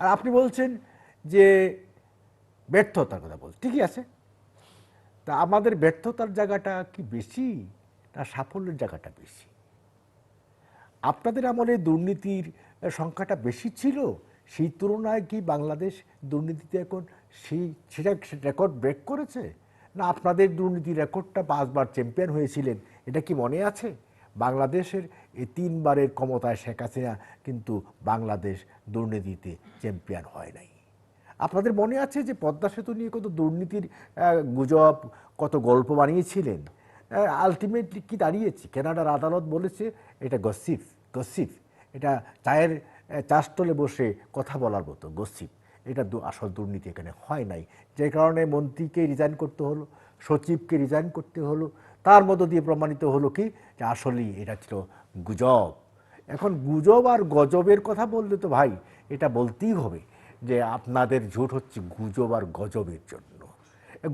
আর আপনি বলছেন যে ব্যর্থতার কথা বলছেন, ঠিকই আছে, তা আমাদের ব্যর্থতার জায়গাটা কি বেশি না সাফল্যের জায়গাটা বেশি? আপনাদের আমলে দুর্নীতির সংখ্যাটা বেশি ছিল, সেই তুলনায় কি বাংলাদেশ দুর্নীতিতে এখন সেটা রেকর্ড ব্রেক করেছে? না আপনাদের দুর্নীতির রেকর্ডটা 5 বার চ্যাম্পিয়ন হয়েছিলেন, এটা কি মনে আছে? বাংলাদেশের এই 3 বারের ক্ষমতায় শেখ হাসিনা কিন্তু বাংলাদেশ দুর্নীতিতে চ্যাম্পিয়ন হয় নাই। আপনাদের মনে আছে যে পদ্মা সেতু নিয়ে কত দুর্নীতির গুজব, কত গল্প বানিয়েছিলেন? আলটিমেটলি কি দাঁড়িয়েছে? কানাডার আদালত বলেছে এটা গসিপ, এটা চায়ের চা স্টলে বসে কথা বলার মতো গসিপ, এটা আসল দুর্নীতি এখানে হয় নাই, যে কারণে মন্ত্রীকে রিজাইন করতে হলো, সচিবকে রিজাইন করতে হলো। তার মধ্য দিয়ে প্রমাণিত হলো কি যে আসলেই এটা ছিল গুজব। এখন গুজব আর গজবের কথা বললে তো ভাই এটা বলতেই হবে যে আপনাদের ঝুট হচ্ছে গুজব আর গজবের জন্য।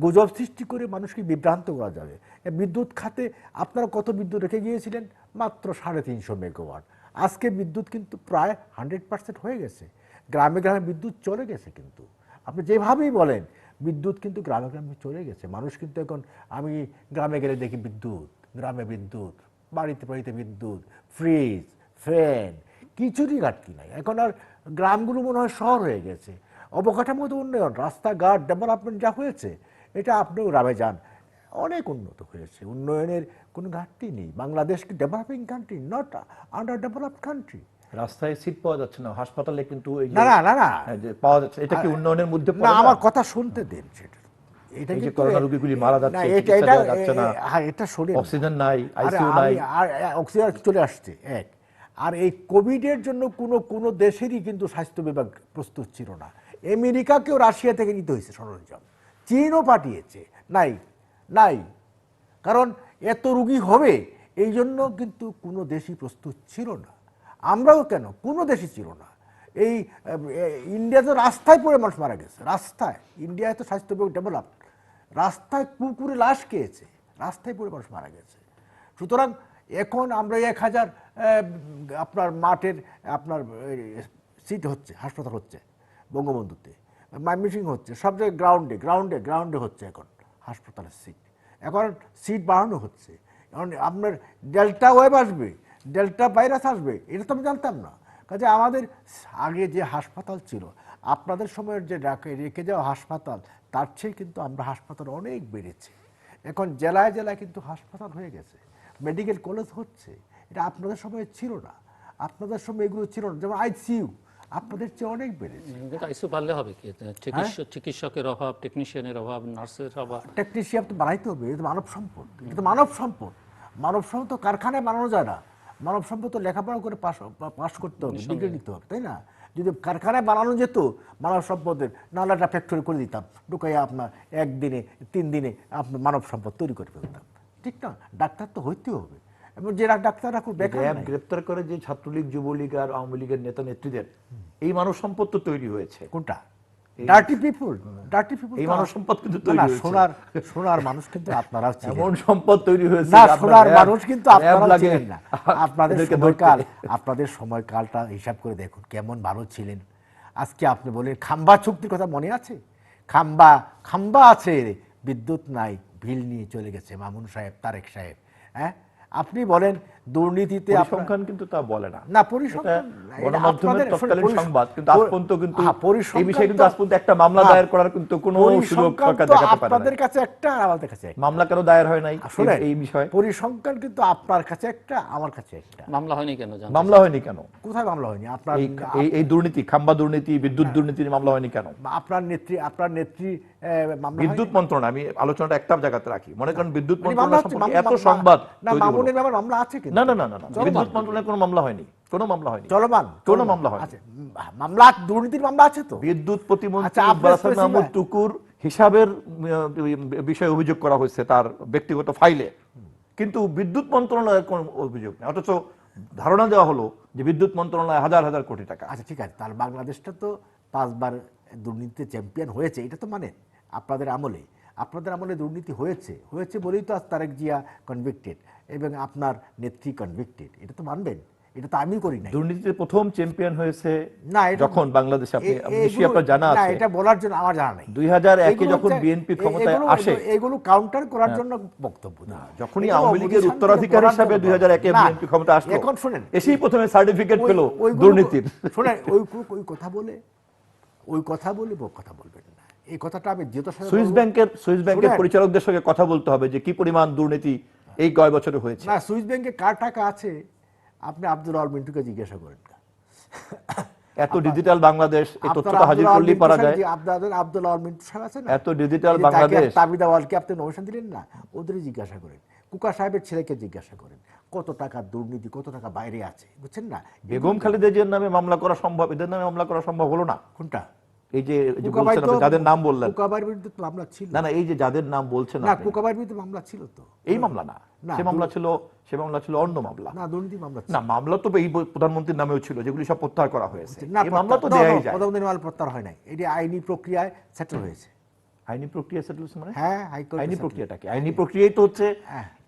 গুজব সৃষ্টি করে মানুষকে বিভ্রান্ত করা যাবে। বিদ্যুৎ খাতে আপনারা কত বিদ্যুৎ রেখে গিয়েছিলেন? মাত্র 350 মেগাওয়াট। আজকে বিদ্যুৎ কিন্তু প্রায় 100% হয়ে গেছে। গ্রামে গ্রামে বিদ্যুৎ চলে গেছে। কিন্তু আপনি যেভাবেই বলেন বিদ্যুৎ কিন্তু গ্রামে গ্রামে চলে গেছে। মানুষ কিন্তু এখন, আমি গ্রামে গেলে দেখি বিদ্যুৎ, গ্রামে বিদ্যুৎ, বাড়িতে বাড়িতে বিদ্যুৎ, ফ্রিজ, ফ্যান, কিছুরই ঘাটতি নাই। এখন আর গ্রামগুলো মনে হয় শহর হয়ে গেছে। অবকাঠামোগত উন্নয়ন, রাস্তাঘাট, ডেভেলপমেন্ট যা হয়েছে, এটা আপনিও গ্রামে যান, অনেক উন্নত হয়েছে। উন্নয়নের কোনো ঘাটতি নেই। বাংলাদেশ কি developing country, not under developed country. রাস্তায় সিট পাওয়া যাচ্ছে না, হাসপাতালে কিন্তু এই যে না না না না যে পাওয়া যাচ্ছে, এটা কি উন্নয়নের মধ্যে না, পড়ে না? আমার কথা শুনতে দেন। সেটা এটা এই যে কিন্তু করোনা রোগীগুলি মারা যাচ্ছে, এটা চিকিৎসা এটা দেওয়া যাচ্ছে না, হ্যাঁ, এটা শুনেন। অক্সিজেন নাই, আরে আইসিইউ নাই। অক্সিজেন চলে আসছে এক। আর এই কোভিডের জন্য কোনো দেশেরই কিন্তু স্বাস্থ্য বিভাগ প্রস্তুত ছিল না। আমেরিকাকেও রাশিয়া থেকে নিতে হয়েছে সরঞ্জাম, চীনও পাঠিয়েছে। নাই নাই, কারণ এত রুগী হবে এই জন্য কিন্তু কোনো দেশই প্রস্তুত ছিল না। আমরাও কেন, কোনো দেশই ছিল না। এই ইন্ডিয়াতে রাস্তায় পড়ে মানুষ মারা গেছে, রাস্তায়। ইন্ডিয়ায় তো স্বাস্থ্য বিভাগ ডেভেলপ, রাস্তায় কুকুরে লাশ খেয়েছে, রাস্তায় পড়ে মানুষ মারা গেছে। সুতরাং এখন আমরা 1000 আপনার মাঠের আপনার সিট হচ্ছে, হাসপাতাল হচ্ছে বঙ্গবন্ধুতে, ময়মনসিংহ হচ্ছে, সব জায়গায় গ্রাউন্ডে গ্রাউন্ডে গ্রাউন্ডে হচ্ছে এখন হাসপাতালের সিট। এখন সিট বাড়ানো হচ্ছে। এখন আপনার ডেল্টা ওয়েভ আসবে, ডেল্টা ভাইরাস আসবে, এটা তো আমি জানতাম না। কাজে আমাদের আগে যে হাসপাতাল ছিল, আপনাদের সময়ের যে রেখে যাওয়া হাসপাতাল, তার চেয়ে কিন্তু আমরা হাসপাতাল অনেক বেড়েছে। এখন জেলায় জেলায় কিন্তু হাসপাতাল হয়ে গেছে, মেডিকেল কলেজ হচ্ছে। এটা আপনাদের সময় ছিল না। আপনাদের সময় এগুলো ছিল না। যেমন আইসিইউ আপনাদের চেয়ে অনেক বেড়েছে। কিন্তু আইসিইউ পারলে হবে কি? চিকিৎসকের অভাব, টেকনিশিয়ানের অভাব, নার্সের অভাব। টেকনিশিয়ান তো বানাইতে হবে, এটা তো মানব সম্পদ। এটা তো মানব সম্পদ। মানব সম্পদ তো কারখানায় বানানো যায় না। মানব সম্পদ তো লেখাপড়া করে পাস করতে হবে, ডিগ্রি নিতে হবে, তাই না? যদি কারখানায় বানানো যেত মানব সম্পদের, নাহলে একটা ফ্যাক্টরি করে দিতাম, ঢুকাইয়া আপনার 1 দিনে 3 দিনে আপনার মানব সম্পদ তৈরি করে ফেলতাম। ঠিক না? ডাক্তার তো হইতে হবে, এবং যে ডাক্তাররা খুব বেকার নাই। গ্রেপ্তার করে যে ছাত্রলীগ, যুবলীগ আর আওয়ামী লীগের নেতা নেত্রীদের এই মানব সম্পদ তো তৈরি হয়েছে। কোনটা? Dirty people, dirty people. এই মানব সম্পদ কিন্তু না তৈরি না, হয়েছে। সোনার মানুষ কিন্তু আপনারা ছিলেন। এমন সম্পদ তৈরি হয়েছে না, যে আপনার সোনার র্যাব- মানুষ কিন্তু র্যাব আপনারা লাগে ছিলেন না। এদেরকে ধরতে। আপনাদের সময়কালটা হিসাব করে দেখুন কেমন ভালো ছিলেন। আজকে আপনি বলেন খাম্বা চুক্তির কথা মনে আছে? খাম্বা আছে, বিদ্যুৎ নাই, বিল নিয়ে চলে গেছে মামুন সাহেব, তারেক সাহেব। হ্যাঁ, আপনি বলেন দুর্নীতিতে পরিসংখ্যান কিন্তু তা বলে না। না, পরিসংখ্যান গণমাধ্যমের তৎকালীন সংবাদ, কিন্তু আজ পর্যন্ত কিন্তু এই বিষয়ে কিন্তু আজ পর্যন্ত একটা মামলা দায়ের করার কিন্তু কোনো সুযোগ সরকার দেখাতে পারে না। আপনাদের কাছে একটা, আমাদের কাছে একটা। মামলা কেন দায়ের হয় নাই শুনেন, এই বিষয়ে? পরিসংখ্যান কিন্তু আপনার কাছে একটা, আমার কাছে একটা। মামলা হয়নি কেন জানেন? মামলা হয়নি কেন? কোথায় মামলা হয়নি? আপনার এই দুর্নীতি, খাম্বা দুর্নীতি, বিদ্যুৎ দুর্নীতির মামলা হয়নি কেন? আপনার নেত্রী মামলা বিদ্যুৎ মন্ত্রণালয়, আমি আলোচনাটা একটা জায়গাতে রাখি। মনে করেন বিদ্যুৎ মামলা মন্ত্রণালয় হচ্ছে, সম্পর্কে এত সংবাদ না, তৈরি হলো। মামুনের ব্যাপারে মামলা আছে কিন্তু। না না না না না, বিদ্যুৎ মন্ত্রণালয়ে কোনো মামলা হয়নি, কোনো মামলা হয়নি, চলমান কোনো মামলা হয়নি। আছে, মামলা, দুর্নীতির মামলা আছে তো। বিদ্যুৎ প্রতিমন্ত্রী আচ্ছা, ইকবাল হাসান মাহমুদ টুকুর হিসাবের বিষয়ে অভিযোগ করা হয়েছে তার ব্যক্তিগত ফাইলে, কিন্তু বিদ্যুৎ মন্ত্রণালয়ের কোনো অভিযোগ নেই। অথচ ধারণা দেওয়া হলো যে বিদ্যুৎ মন্ত্রণালয় হাজার হাজার কোটি টাকা। আচ্ছা ঠিক আছে, তাহলে বাংলাদেশটা তো 5 বার দুর্নীতিতে চ্যাম্পিয়ন হয়েছে, এটা তো মানে আপনাদের আমলে দুর্নীতি হয়েছে বলেই তো আজ তারেক জিয়া কনভিক্টেড এবং আপনার নেত্রী কনভিক্টেড। এটা তো মানবেন, এটা তো আমি করি না। দুর্নীতিতে প্রথম চ্যাম্পিয়ন হয়েছে না, এটা যখন বাংলাদেশে, আপনি নিশ্চয়ই আপনার জানা আছে, এটা বলার জন্য আমার জানা নেই। 2001-এ যখন বিএনপি ক্ষমতায় আসে, এগুলো কাউন্টার করার জন্য বক্তব্য না। যখনই আওয়ামী লীগের উত্তরাধিকার হিসাবে 2001-এ বিএনপি ক্ষমতা আসলো, এখন শুনেন, এসেই প্রথমে সার্টিফিকেট পেল দুর্নীতির। শুনেন, ওই কথা বলে কথা বলবেন না। এই কথাটা আমি যেহেতু সুইস ব্যাংকের পরিচালকদের সঙ্গে কথা বলতে হবে যে কি পরিমাণ দুর্নীতি এই কয় বছরে হয়েছে। না, সুইস ব্যাংকে কার টাকা আছে আপনি আব্দুল আল মিন্টুকে জিজ্ঞাসা করেন না। এত ডিজিটাল বাংলাদেশ, এই তথ্যটা হাজির করলেই পারা যায়। আব্দুল আল মিন্টু সাহেব আছে না, এত ডিজিটাল বাংলাদেশ, তাবিদা ওয়ালকে আপনি নমিনেশন দিলেন না, ওদেরই জিজ্ঞাসা করেন। কুকা সাহেবের ছেলেকে জিজ্ঞাসা করেন কত টাকা দুর্নীতি, কত টাকা বাইরে আছে, বুঝছেন না? বেগম খালেদা জিয়ার নামে মামলা করা সম্ভব, এদের নামে মামলা করা সম্ভব হলো না। কোনটা? এই যে কুকাবাই বলছেন তো আপনি যাদের নাম বললেন, কুকাবার বিরুদ্ধে তো মামলা ছিল না না, এই যে যাদের নাম বলছেন না, আপনি, কুকাবার বিরুদ্ধে মামলা ছিল তো, এই মামলা না, না, সে মামলা ছিল অন্য মামলা। না, দুর্নীতি মামলা ছিল না, মামলা তো এই প্রধানমন্ত্রীর নামেও ছিল, যেগুলি সব প্রত্যাহার করা হয়েছে। না, এই মামলা তো দেয়াই যায়। প্রধানমন্ত্রীর মামলা প্রত্যাহার হয় নাই, এটি আইনি প্রক্রিয়ায় সেটেল হয়েছে। আইনি প্রক্রিয়া সেটেল মানে? হ্যাঁ, হাইকোর্ট আইনি প্রক্রিয়াটা কি? আইনি প্রক্রিয়াই তো হচ্ছে,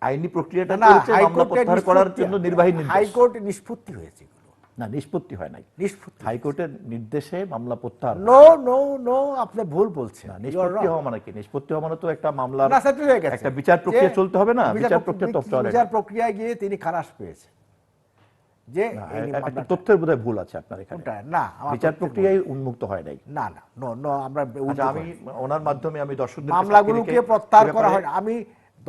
আইনি প্রক্রিয়াটা না, হচ্ছে মামলা প্রত্যাহার করার জন্য নির্বাহী নির্দেশ। হাইকোর্ট নিষ্পত্তি হয়েছে এগুলো। না, নিষ্পত্তি হয় নাই, নিষ্পত্তি হাইকোর্টের নির্দেশে মামলা প্রত্যাহার। নো নো নো, আপনি ভুল বলছেন। না, নিষ্পত্তি হওয়া মানে কি? নিষ্পত্তি হওয়া মানে তো একটা মামলার না, সেটেল হয়ে গেছে, একটা বিচার প্রক্রিয়া যে চলতে হবে না? বিচার প্রক্রিয়া তো চলে না। বিচার প্রক্রিয়ায় গিয়ে তিনি খালাস পেয়েছেন, যে না, এই একটা মামলাটা- তথ্যের বোধহয় ভুল আছে আপনার এখানে। কোনটা? না, আমার বিচার তথ্যের প্রক্রিয়ায় উন্মুক্ত হয় নাই। না না, নো নো, আমরা আচ্ছা, আমি ওনার মাধ্যমে আমি দর্শকদের মামলাগুলোকে প্রত্যাহার করা হয় না। আমি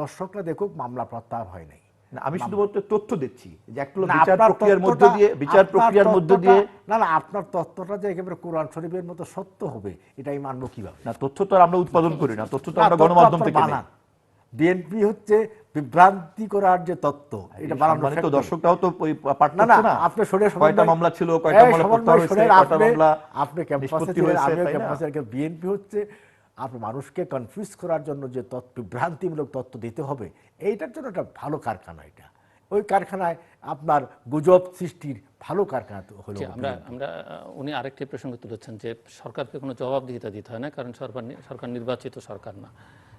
দর্শকরা দেখুক, মামলা প্রত্যাহার হয় নাই। আমি শুধুমাত্র তথ্য দিচ্ছি যে একটা হলো না, বিচার আপনার প্রক্রিয়ার মধ্য তথ্যটা- দিয়ে, বিচার আপনার প্রক্রিয়ার মধ্য তথ্যটা- দিয়ে। না না, আপনার তথ্যটা যে একেবারে কোরআন শরীফের মতো সত্য হবে, এটা আমি মানবো কিভাবে? না, তথ্য তো আর আমরা উৎপাদন করি না, তথ্য তো না, আমরা তথ্য গণমাধ্যম আপনার থেকে নেই। বানান। বিএনপি হচ্ছে বিভ্রান্তি করার যে তত্ত্ব, এটা বানানো মানে তো factory। দর্শকরাও তো পাঠ না না, করছে না। আপনি শুনে কয়টা মামলা ছিল, কয়টা মামলা প্রত্যাহার হয়েছে, কয়টা মামলা আপনি ক্যাম্পাসে নিষ্পত্তি ছিলেন, হয়েছে, আমিও তাই না? ক্যাম্পাসে। বিএনপি হচ্ছে আপনার মানুষকে কনফিউজ করার জন্য যে বিভ্রান্তিমূলক তথ্য দিতে হবে, এইটার জন্য একটা ভালো কারখানা। এটা ওই কারখানায় আপনার গুজব সৃষ্টির ভালো কারখানা হলো। আমরা উনি আরেকটি প্রসঙ্গ তুলেছেন যে সরকারকে কোনো জবাবদিহিতা দিতে হয় না, কারণ সরকার নির্বাচিত সরকার না।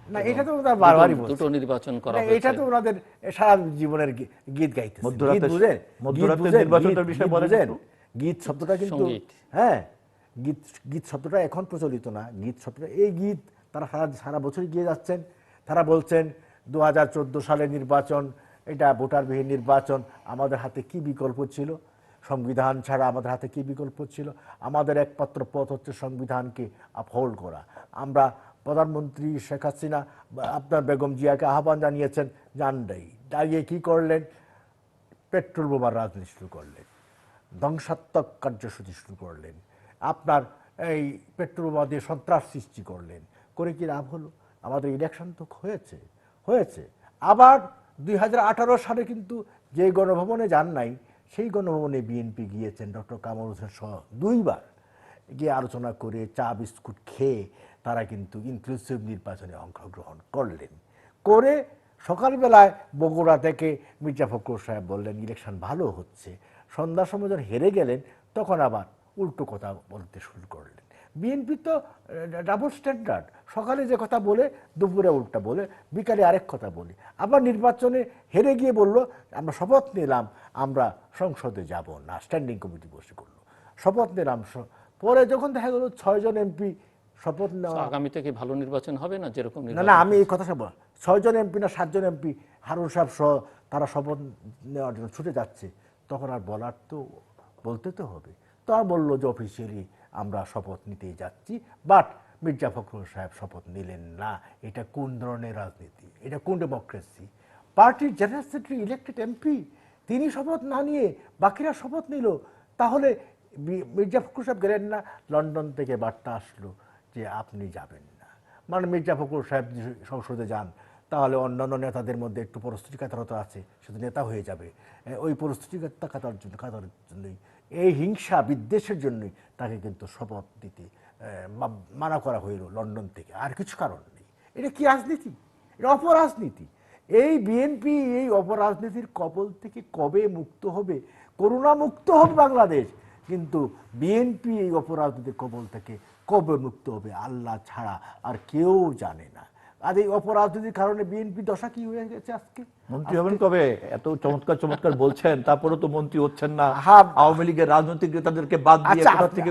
না, এটা তো ওরা বারবারই বলছে। দুটো নির্বাচন করা না, হয়েছে। এটা তো ওনাদের সারা জীবনের গীত গাইতেছে। মধ্যরাতে- গীত বুঝেন? মধ্যরাতে গীত বুঝেন? নির্বাচনের গীত বিষয়ে বলেন বুঝেন? একটু। গীত শব্দটা কিন্তু, সঙ্গীত। হ্যাঁ, গীত শব্দটা এখন প্রচলিত না। গীত শব্দটা, এই গীত তারা সারা বছর গিয়ে যাচ্ছেন। তারা বলছেন 2014 সালের নির্বাচন, এটা ভোটারবিহীন নির্বাচন, আমাদের হাতে কি বিকল্প ছিল? সংবিধান ছাড়া আমাদের হাতে কি বিকল্প ছিল? আমাদের একমাত্র পথ হচ্ছে সংবিধানকে আপহোল্ড করা। আমরা প্রধানমন্ত্রী শেখ হাসিনা, আপনার বেগম জিয়াকে আহ্বান জানিয়েছেন, যান নাই, দাঁড়িয়ে কি করলেন? পেট্রোল বোমার রাজনীতি শুরু করলেন, ধ্বংসাত্মক কার্যসূচি শুরু করলেন, আপনার এই পেট্রোল বোমা দিয়ে সন্ত্রাস সৃষ্টি করলেন। করে কি লাভ হলো? আমাদের ইলেকশন তো হয়েছে। আবার 2018 সালে কিন্তু যে গণভবনে যান নাই, সেই গণভবনে বিএনপি গিয়েছেন, ডক্টর কামাল হোসেন সহ 2 বার গিয়ে আলোচনা করে, চা বিস্কুট খেয়ে তারা কিন্তু ইনক্লুসিভ নির্বাচনে অংশগ্রহণ করলেন। করে সকালবেলায় বগুড়া থেকে মির্জা ফখরুল সাহেব বললেন ইলেকশন ভালো হচ্ছে। সন্ধ্যার সময় যখন হেরে গেলেন, তখন আবার উল্টো কথা বলতে শুরু করলেন। বিএনপি তো ডাবল স্ট্যান্ডার্ড, সকালে যে কথা বলে দুপুরে উল্টা বলে, বিকালে আরেক কথা বলে। আবার নির্বাচনে হেরে গিয়ে বলল আমরা শপথ নিলাম আমরা সংসদে যাব না, স্ট্যান্ডিং কমিটি বসে করলো, শপথ নিলাম। পরে যখন দেখা গেল 6 জন এমপি শপথ নেওয়া, আগামীতে কি ভালো নির্বাচন হবে না? যেরকম না না, আমি এই কথা সব 6 জন এমপি না 7 জন এমপি, হারুন সাহেব সহ তারা শপথ নেওয়ার জন্য ছুটে যাচ্ছে, তখন আর বলার তো বলতে তো হবে। তো আর বললো যে অফিসিয়ালি আমরা শপথ নিতেই যাচ্ছি, বাট মির্জা ফখরুল সাহেব শপথ নিলেন না। এটা কোন ধরনের রাজনীতি? এটা কোন ডেমোক্রেসি? পার্টির জেনারেল সেক্রেটারি ইলেক্টেড এমপি, তিনি শপথ না নিয়ে বাকিরা শপথ নিল। তাহলে মির্জা ফখরুল সাহেব গেলেন না, লন্ডন থেকে বার্তা আসলো যে আপনি যাবেন না। মানে মির্জা ফখরুল সাহেব যদি সংসদে যান, তাহলে অন্যান্য নেতাদের মধ্যে একটু পরিস্থিতিগততা আছে, শুধু নেতা হয়ে যাবে। ওই পরিস্থিতিগততার জন্যই, এই হিংসা বিদ্বেষের জন্যই তাকে কিন্তু শপথ দিতে মানা করা হইল লন্ডন থেকে, আর কিছু কারণ নেই। এটা কি রাজনীতি? এটা অপরাজনীতি। এই বিএনপি এই অপরাজনীতির কবল থেকে কবে মুক্ত হবে? করোনা মুক্ত হবে বাংলাদেশ, কিন্তু বিএনপি এই অপরাজনীতির কবল থেকে কবে মুক্ত হবে আল্লাহ ছাড়া আর কেউ জানে না। আর এই অপরাজনীতির কারণে বিএনপি দশা কি হয়ে গেছে আজকে? মন্ত্রী হবেন কবে? এত চমৎকার বলছেন, তারপরে তো মন্ত্রী হচ্ছেন না। আওয়ামী লীগের রাজনৈতিক নেতাদেরকে বাদ দিয়ে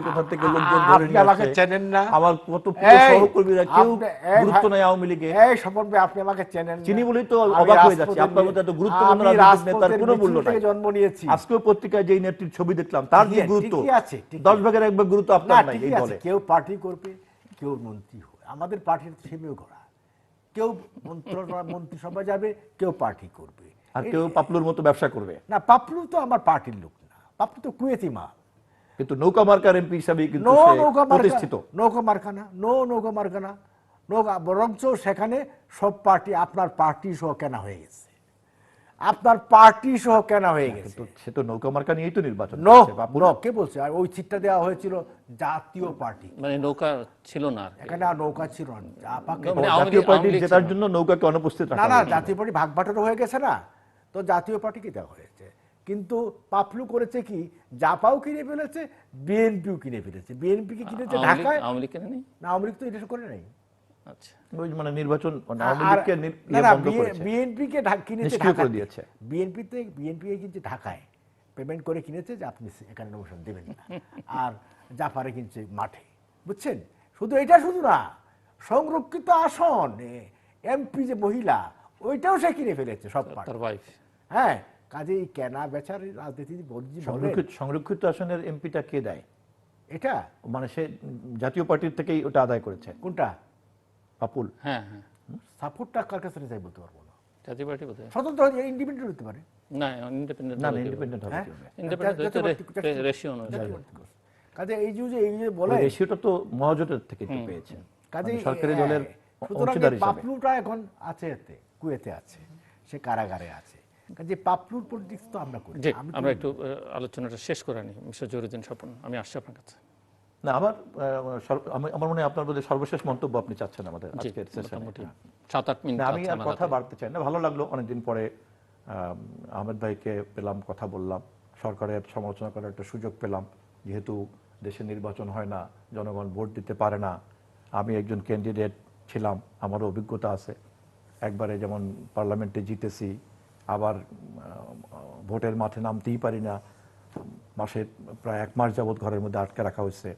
কোথা থেকে লোকজন ধরে নিয়ে আমাকে আসছে। চেনেন না, আমার কত প্রিয় সহকর্মীরা, কেউ গুরুত্ব নাই আওয়ামী লীগে। এই স্বপন ভাই, আপনি আমাকে চেনেন না। চিনি বলেই তো অবাক হয়ে যাচ্ছি, আপনার মতো এত গুরুত্বপূর্ণ রাজনৈতিক নেতার কোনো মূল্য নাই। জন্ম নিয়েছি, আজকেও পত্রিকায় যেই নেত্রীর ছবি দেখলাম, তার যে গুরুত্ব, 10 ভাগের 1 ভাগ গুরুত্ব আপনার নাই এই দলে। কেউ পার্টি করবে, কেউ মন্ত্রী হবে। আমাদের পার্টির সেমিও করা, কেউ মন্ত্রিসভা যাবে, কেউ পার্টি করবে, আর কেউ পাপলুর মতো ব্যবসা করবে। না, পাপলু তো আমার পার্টির লোক না, পাপলু তো কুয়েতি মাল। কিন্তু নৌকা মার্কার এমপি হিসাবে কিন্তু প্রতিষ্ঠিত। নৌকা মার্কা না, নৌকা মার্কা না, নৌকা বরঞ্চ সেখানে সব পার্টি, আপনার পার্টি সহ কেনা হয়ে গেছে। আপনার পার্টি সহ কেনা হয়ে গেছে। কিন্তু সে তো নৌকা মার্কা নিয়েই তো নির্বাচন নো করছে, বাপুল। নো, কে বলছে? আর ওই সিটটা দেওয়া হয়েছিল জাতীয় পার্টি, মানে নৌকা ছিল না আর কি। এখানে আর নৌকা ছিল না। আপাকে মানে ও, আওয়ামী জাতীয় লীগ- পার্টি আওয়ামী লীগ জেতার ছিল। জন্য নৌকাকে অনুপস্থিত না রাখা না, হয়েছিল। জাতীয় পার্টি ভাগ বাটোয়ারা হয়ে গেছে না, তো জাতীয় পার্টিকে দেওয়া হয়েছে। কিন্তু পাপলু করেছে কি, জাপাও কিনে ফেলেছে, বিএনপিও কিনে ফেলেছে। বিএনপি কে কিনেছে ঢাকায়, আওয়ামী লীগ কেনে নেই। না আওয়ামী লীগ তো এটা করে নাই। আচ্ছা, ওই মানে নির্বাচন মানে আওয়ামী আর লীগকে না না, বন্ধ করেছে, বিএনপি কে কিনেছে নিষ্ক্রিয় করে ঢাকায়, দিয়েছে। বিএনপি কিনছে ঢাকায়, পেমেন্ট করে কিনেছে যে আপনি এখানে নমিনেশন দেবেন না, আর জাফারে কিনছে মাঠে, বুঝছেন? শুধু এটা শুধু না, সংরক্ষিত আসন এমপি যে মহিলা, ওইটাও সে কিনে ফেলেছে সব পার্টি। তার ওয়াইফ। হ্যাঁ, কাজে কেনা বেচার রাজনীতি বলে সংরক্ষিত আসনের এমপিটা কে দেয়? এটা মানে সে জাতীয় পার্টির থেকেই ওটা আদায় করেছে কোনটা পাপুল। হ্যাঁ হ্যাঁ, সাপোর্টটা কার কাছে চাই বলতে পারবো না। জাতীয় পার্টি বোধহয় স্বতন্ত্র ইন্ডিপেন্ডেন্ট হতে পারে, না, ইন্ডিপেন্ডেন্ট না ইন্ডিপেন্ডেন্ট হবে হ্যাঁ? কিভাবে? ইন্ডিপেন্ডেন্ট রেশিও কাজে এই যে বলে ওই রেশিওটা তো মহাজোটের থেকে তো পেয়েছে, কাজে মানে সরকারি দলের সুতরাং অংশীদার হিসেবে। পাপলুটা এখন আছে এতে, কুয়েতে আছে, সে কারাগারে আছে। কাজে পাপলুর পলিটিক্স তো আমরা করি। জি, আমি তো- আমরা একটু আলোচনাটা শেষ করে নিই। মিস্টার জহিরুদ্দিন স্বপন, আমি আসছি আপনার কাছে। না আমার মনে হয় আপনার বোধহয় সর্বশেষ মন্তব্য আপনি চাচ্ছেন আমাদের জি, আজকের সেশনে। মোটামুটি 7-8 মিনিট না, আমি আছে আর আমার কথা হাতে। বাড়তে চাই না, ভালো লাগলো অনেকদিন পরে আহমেদ ভাইকে পেলাম, কথা বললাম, সরকারের সমালোচনা করার একটা সুযোগ পেলাম। যেহেতু দেশে নির্বাচন হয় না, জনগণ ভোট দিতে পারে না, আমি একজন ক্যান্ডিডেট ছিলাম, আমারও অভিজ্ঞতা আছে। একবারে যেমন পার্লামেন্টে জিতেছি, আবার ভোটের মাঠে নামতেই পারি না, মাসে প্রায় 1 মাস যাবৎ ঘরের মধ্যে আটকে রাখা হয়েছে।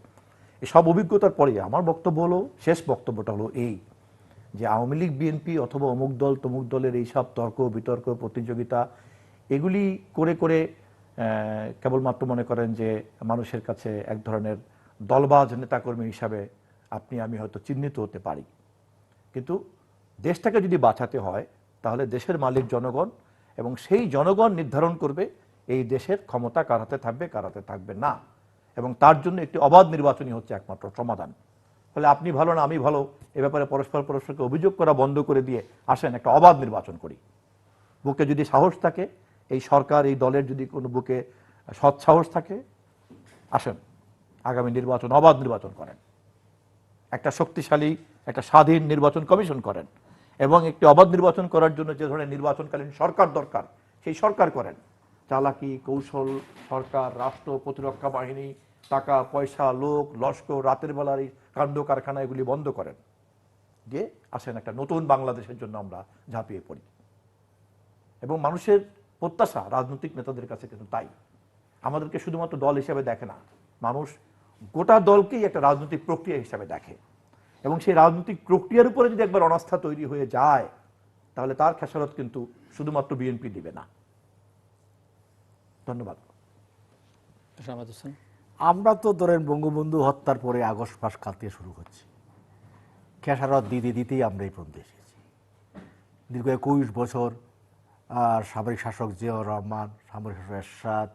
এই সব অভিজ্ঞতার পরে আমার বক্তব্য হলো, শেষ বক্তব্যটা হলো এই, যে আওয়ামী লীগ বিএনপি অথবা অমুক দল তমুক দলের এইসব তর্ক বিতর্ক প্রতিযোগিতা এগুলি করে করে কেবলমাত্র মনে করেন যে মানুষের কাছে এক ধরনের দলবাজ নেতাকর্মী হিসাবে আপনি আমি হয়তো চিহ্নিত হতে পারি, কিন্তু দেশটাকে যদি বাঁচাতে হয় তাহলে দেশের মালিক জনগণ, এবং সেই জনগণ নির্ধারণ করবে এই দেশের ক্ষমতা কার হাতে থাকবে কার হাতে থাকবে না, এবং তার জন্য একটি অবাধ নির্বাচনই হচ্ছে একমাত্র সমাধান। ফলে আপনি ভালো না আমি ভালো এ ব্যাপারে পরস্পরকে অভিযোগ করা বন্ধ করে দিয়ে আসেন একটা অবাধ নির্বাচন করি। বুকে যদি সাহস থাকে, এই সরকার এই দলের যদি কোনো বুকে সৎ সাহস থাকে, আসেন আগামী নির্বাচন অবাধ নির্বাচন করেন, একটা শক্তিশালী একটা স্বাধীন নির্বাচন কমিশন করেন, এবং একটি অবাধ নির্বাচন করার জন্য যে ধরনের নির্বাচনকালীন সরকার দরকার সেই সরকার করেন। চালাকি কৌশল সরকার, রাষ্ট্র, প্রতিরক্ষা বাহিনী, টাকা পয়সা, লোক লস্কর, রাতের বেলার এই কাণ্ড কারখানা এগুলি বন্ধ করেন, যে আসেন একটা নতুন বাংলাদেশের জন্য আমরা ঝাঁপিয়ে পড়ি। এবং মানুষের প্রত্যাশা রাজনৈতিক নেতাদের কাছে কিন্তু তাই, আমাদেরকে শুধুমাত্র দল হিসেবে দেখে না, মানুষ গোটা দলকেই একটা রাজনৈতিক প্রক্রিয়া হিসাবে দেখে, এবং সেই রাজনৈতিক প্রক্রিয়ার উপরে যদি একবার অনাস্থা তৈরি হয়ে যায় তাহলে তার খেসারত কিন্তু শুধুমাত্র বিএনপি দিবে না। ধন্যবাদ। শাহবাজ হোসেন, আমরা তো ধরেন বঙ্গবন্ধু হত্যার পরে আগস্ট মাস কাটতে শুরু করছি, খেসারত দিতেই আমরা এই পর্যন্ত এসেছি। দীর্ঘ 21 বছর সামরিক শাসক জিয়াউর রহমান, সামরিক শাসক এরশাদ,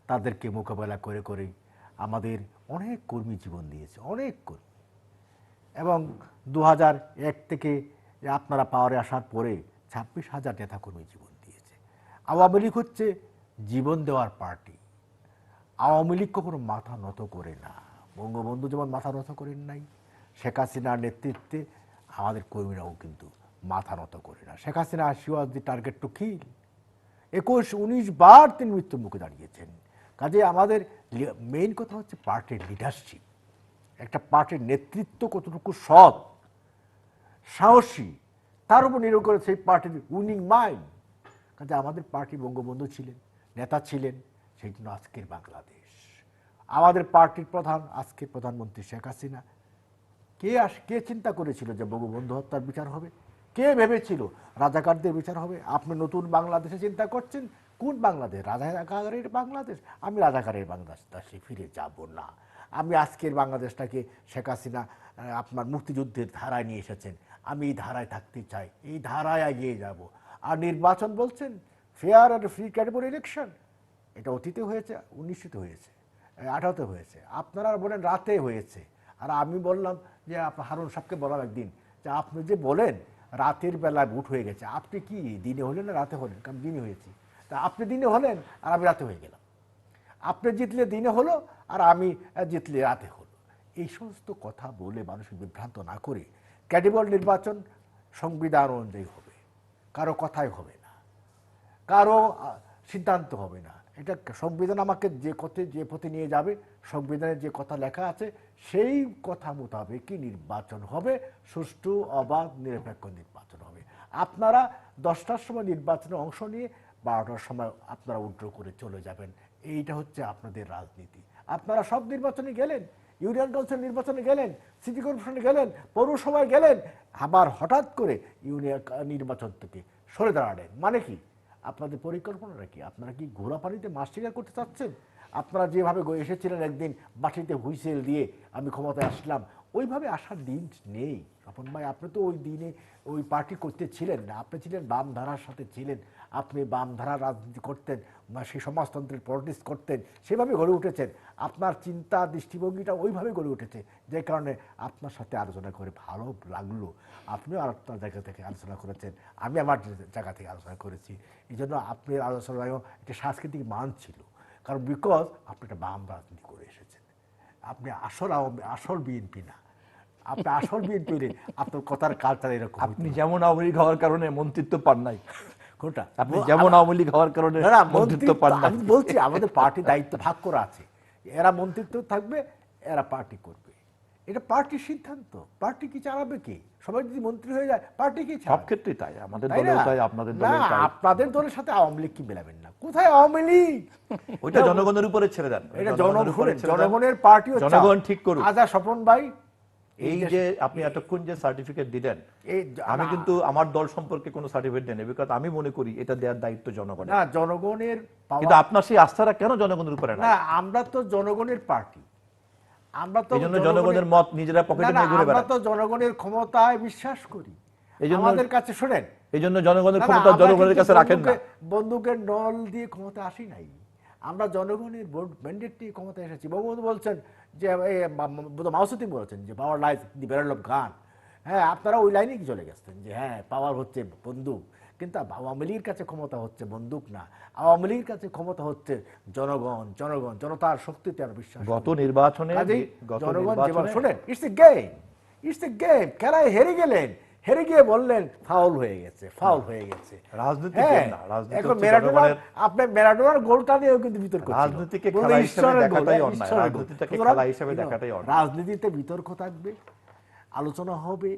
তাদেরকে মোকাবেলা করে করে আমাদের অনেক কর্মী জীবন দিয়েছে, অনেক কর্মী। এবং 2001 থেকে আপনারা পাওয়ারে আসার পরে 26,000 নেতাকর্মী জীবন দিয়েছে। আওয়ামী লীগ হচ্ছে জীবন দেওয়ার পার্টি। আওয়ামী লীগ কখনো মাথা নত করে না। বঙ্গবন্ধু যেমন মাথা নত করেন নাই, শেখ হাসিনার নেতৃত্বে আমাদের কর্মীরাও কিন্তু মাথা নত করে না। Sheikh Hasina she was the target to kill. 19 বার তিনি মৃত্যুর মুখে দাঁড়িয়েছেন। কাজে আমাদের মেইন কথা হচ্ছে পার্টির লিডারশিপ, একটা পার্টির নেতৃত্ব কতটুকু সৎ সাহসী, তার উপর নির্ভর করে সেই পার্টির উইনিং মাইন্ড। কাজে আমাদের পার্টি বঙ্গবন্ধু ছিলেন, নেতা ছিলেন, সেই জন্য আজকের বাংলাদেশ। আমাদের পার্টির প্রধান আজকের প্রধানমন্ত্রী শেখ হাসিনা। কে চিন্তা করেছিল যে বঙ্গবন্ধু হত্যার বিচার হবে? কে ভেবেছিল রাজাকারদের বিচার হবে? আপনি নতুন বাংলাদেশে চিন্তা করছেন, কোন বাংলাদেশ? রাজাকারের বাংলাদেশ? আমি রাজাকারের বাংলাদেশে ফিরে যাব না। আমি আজকের বাংলাদেশটাকে শেখ হাসিনা আপনার মুক্তিযুদ্ধের ধারায় নিয়ে এসেছেন, আমি এই ধারায় থাকতে চাই, এই ধারায় এগিয়ে যাব। আর নির্বাচন বলছেন ফেয়ার আর ফ্রি ক্যাটেগরি ইলেকশন, এটা অতীতে হয়েছে, 19তে হয়েছে, 18তে হয়েছে, আপনারা বলেন রাতে হয়েছে। আর আমি বললাম যে হারুন সাহেবকে বললাম একদিন যে আপনি যে বলেন রাতের বেলা ভোট হয়ে গেছে, আপনি কি দিনে হলেন না রাতে হলেন? কারণ দিনে হয়েছি, তা আপনি দিনে হলেন আর আমি রাতে হয়ে গেলাম। আপনি জিতলে দিনে হলো আর আমি জিতলে রাতে হলো। এই সমস্ত কথা বলে মানুষকে বিভ্রান্ত না করে ক্রেডিবল নির্বাচন সংবিধান অনুযায়ী হবে, কারো কথাই হবে না, কারো সিদ্ধান্ত হবে না। এটা সংবিধান আমাকে যে পথে নিয়ে যাবে, সংবিধানে যে কথা লেখা আছে সেই কথা মোতাবেকই নির্বাচন হবে, সুষ্ঠু অবাধ নিরপেক্ষ নির্বাচন হবে। আপনারা 10টার সময় নির্বাচনে অংশ নিয়ে 12টার সময় আপনারা উইথড্র করে চলে যাবেন, এইটা হচ্ছে আপনাদের রাজনীতি। আপনারা সব নির্বাচনে গেলেন, ইউনিয়ন কাউন্সিল নির্বাচনে গেলেন, সিটি কর্পোরেশনে গেলেন, পৌরসভায় গেলেন, আবার হঠাৎ করে ইউনিয়ন নির্বাচন থেকে সরে দাঁড়ালেন। মানে কি আপনাদের পরিকল্পনাটা কি? আপনারা কি ঘোড়া পানিতে মাছ শিকার করতে চাচ্ছেন? আপনারা যেভাবে এসেছিলেন একদিন বাটিতে হুইসেল দিয়ে আমি ক্ষমতায় আসলাম, ওইভাবে আসার দিন নেই স্বপন ভাই। আপনি তো ওই দিনে ওই পার্টি করতে ছিলেন না, আপনি ছিলেন বাম ধারার সাথে ছিলেন, আপনি বাম ধারার রাজনীতি করতেন, সেই সমাজতন্ত্রের পলিটিক্স করতেন, সেভাবে গড়ে উঠেছেন। আপনার চিন্তা দৃষ্টিভঙ্গিটা ওইভাবে গড়ে উঠেছে, যে কারণে আপনার সাথে আলোচনা করে ভালো লাগলো। আপনিও আর আপনার জায়গা থেকে আলোচনা করেছেন, আমি আমার জায়গা থেকে আলোচনা করেছি। এই জন্য আপনার আলোচনায়ও একটা সাংস্কৃতিক মান ছিল, কারণ বিকজ আপনি একটা বাম রাজনীতি করে এসেছেন। আপনি আসল বিএনপি না, আপনি আসল বিএনপি আপনার কথার কালচার এরকম। আপনি যেমন আওয়ামী লীগ হওয়ার কারণে মন্ত্রিত্ব পান নাই, কোনটা? আপনি যেমন আওয়ামী লীগ হওয়ার কারণে মন্ত্রিত্ব পান নাই। আমি বলছি আমাদের পার্টি দায়িত্ব ভাগ করা আছে, এরা মন্ত্রিত্ব থাকবে, এরা পার্টি করবে, এটা পার্টির সিদ্ধান্ত। পার্টি কি চালাবে কি? সবাই যদি মন্ত্রী হয়ে যায় পার্টি কি সব ক্ষেত্রেই তাই, আমাদের দলেও তাই, আপনাদের দলেও তাই। আপনাদের দলের সাথে আওয়ামী লীগ কি মেলাবেন না? কোথায় আওয়ামী লীগ? ওইটা জনগণের উপরে ছেড়ে দেন, এটা জনগণের পার্টি, জনগণ ঠিক করুক। আচ্ছা স্বপন ভাই, এই যে আপনি এতক্ষণ যে সার্টিফিকেট দিলেন, আমি কিন্তু আমার দল সম্পর্কে কোনো সার্টিফিকেট দেন, বিকজ আমি মনে করি এটা দেওয়ার দায়িত্ব জনগণের। না, জনগণের, কিন্তু আপনার সেই আস্থাটা কেন জনগণের উপরে না? আমরা তো জনগণের পার্টি, আমরা তো এইজন্য জনগণের মত নিজেরা পকেটে নিয়ে ঘুরে বেড়াই। আমরা তো জনগণের ক্ষমতায় বিশ্বাস করি। এইজন্য আমাদের কাছে শুনেন, এইজন্য জনগণের ক্ষমতা জনগণের কাছে রাখেন না। বন্দুকের নল দিয়ে ক্ষমতা আসি নাই, আমরা জনগণের ভোট ম্যান্ডেট দিয়ে ক্ষমতা এসেছি। বঙ্গবন্ধু বলছেন যে, মাউসুদ্দিন বলেছেন যে পাওয়ার লাইজ দি ব্যারেল অফ গান। হ্যাঁ, আপনারা ওই লাইনে কি চলে গেছেন যে হ্যাঁ পাওয়ার হচ্ছে বন্দুক, কিন্তু আওয়ামী লীগের কাছে ক্ষমতা হচ্ছে বন্দুক না, আওয়ামী লীগের কাছে ক্ষমতা হচ্ছে জনগণ। জনতার শক্তিতে আর বিশ্বাস। গত নির্বাচনে জনগণ যেভাবে, শুনেন, it's a game, it's a game. খেলায় হেরে গেলেন, হেরে গিয়ে বললেন ফাউল হয়ে গেছে, ফাউল হয়ে গেছে। রাজনীতি গেম না, রাজনীতি হচ্ছে জনগণের। আপনি ম্যারাডোনার গোলটা নিয়েও কিন্তু বিতর্ক ছিল। রাজনীতিকে খেলা হিসেবে দেখাটাই অন্যায়, রাজনীতিটাকে খেলা হিসেবে দেখাটাই অন্যায়। রাজনীতিতে বিতর্ক থাকবে, আলোচনা হবে,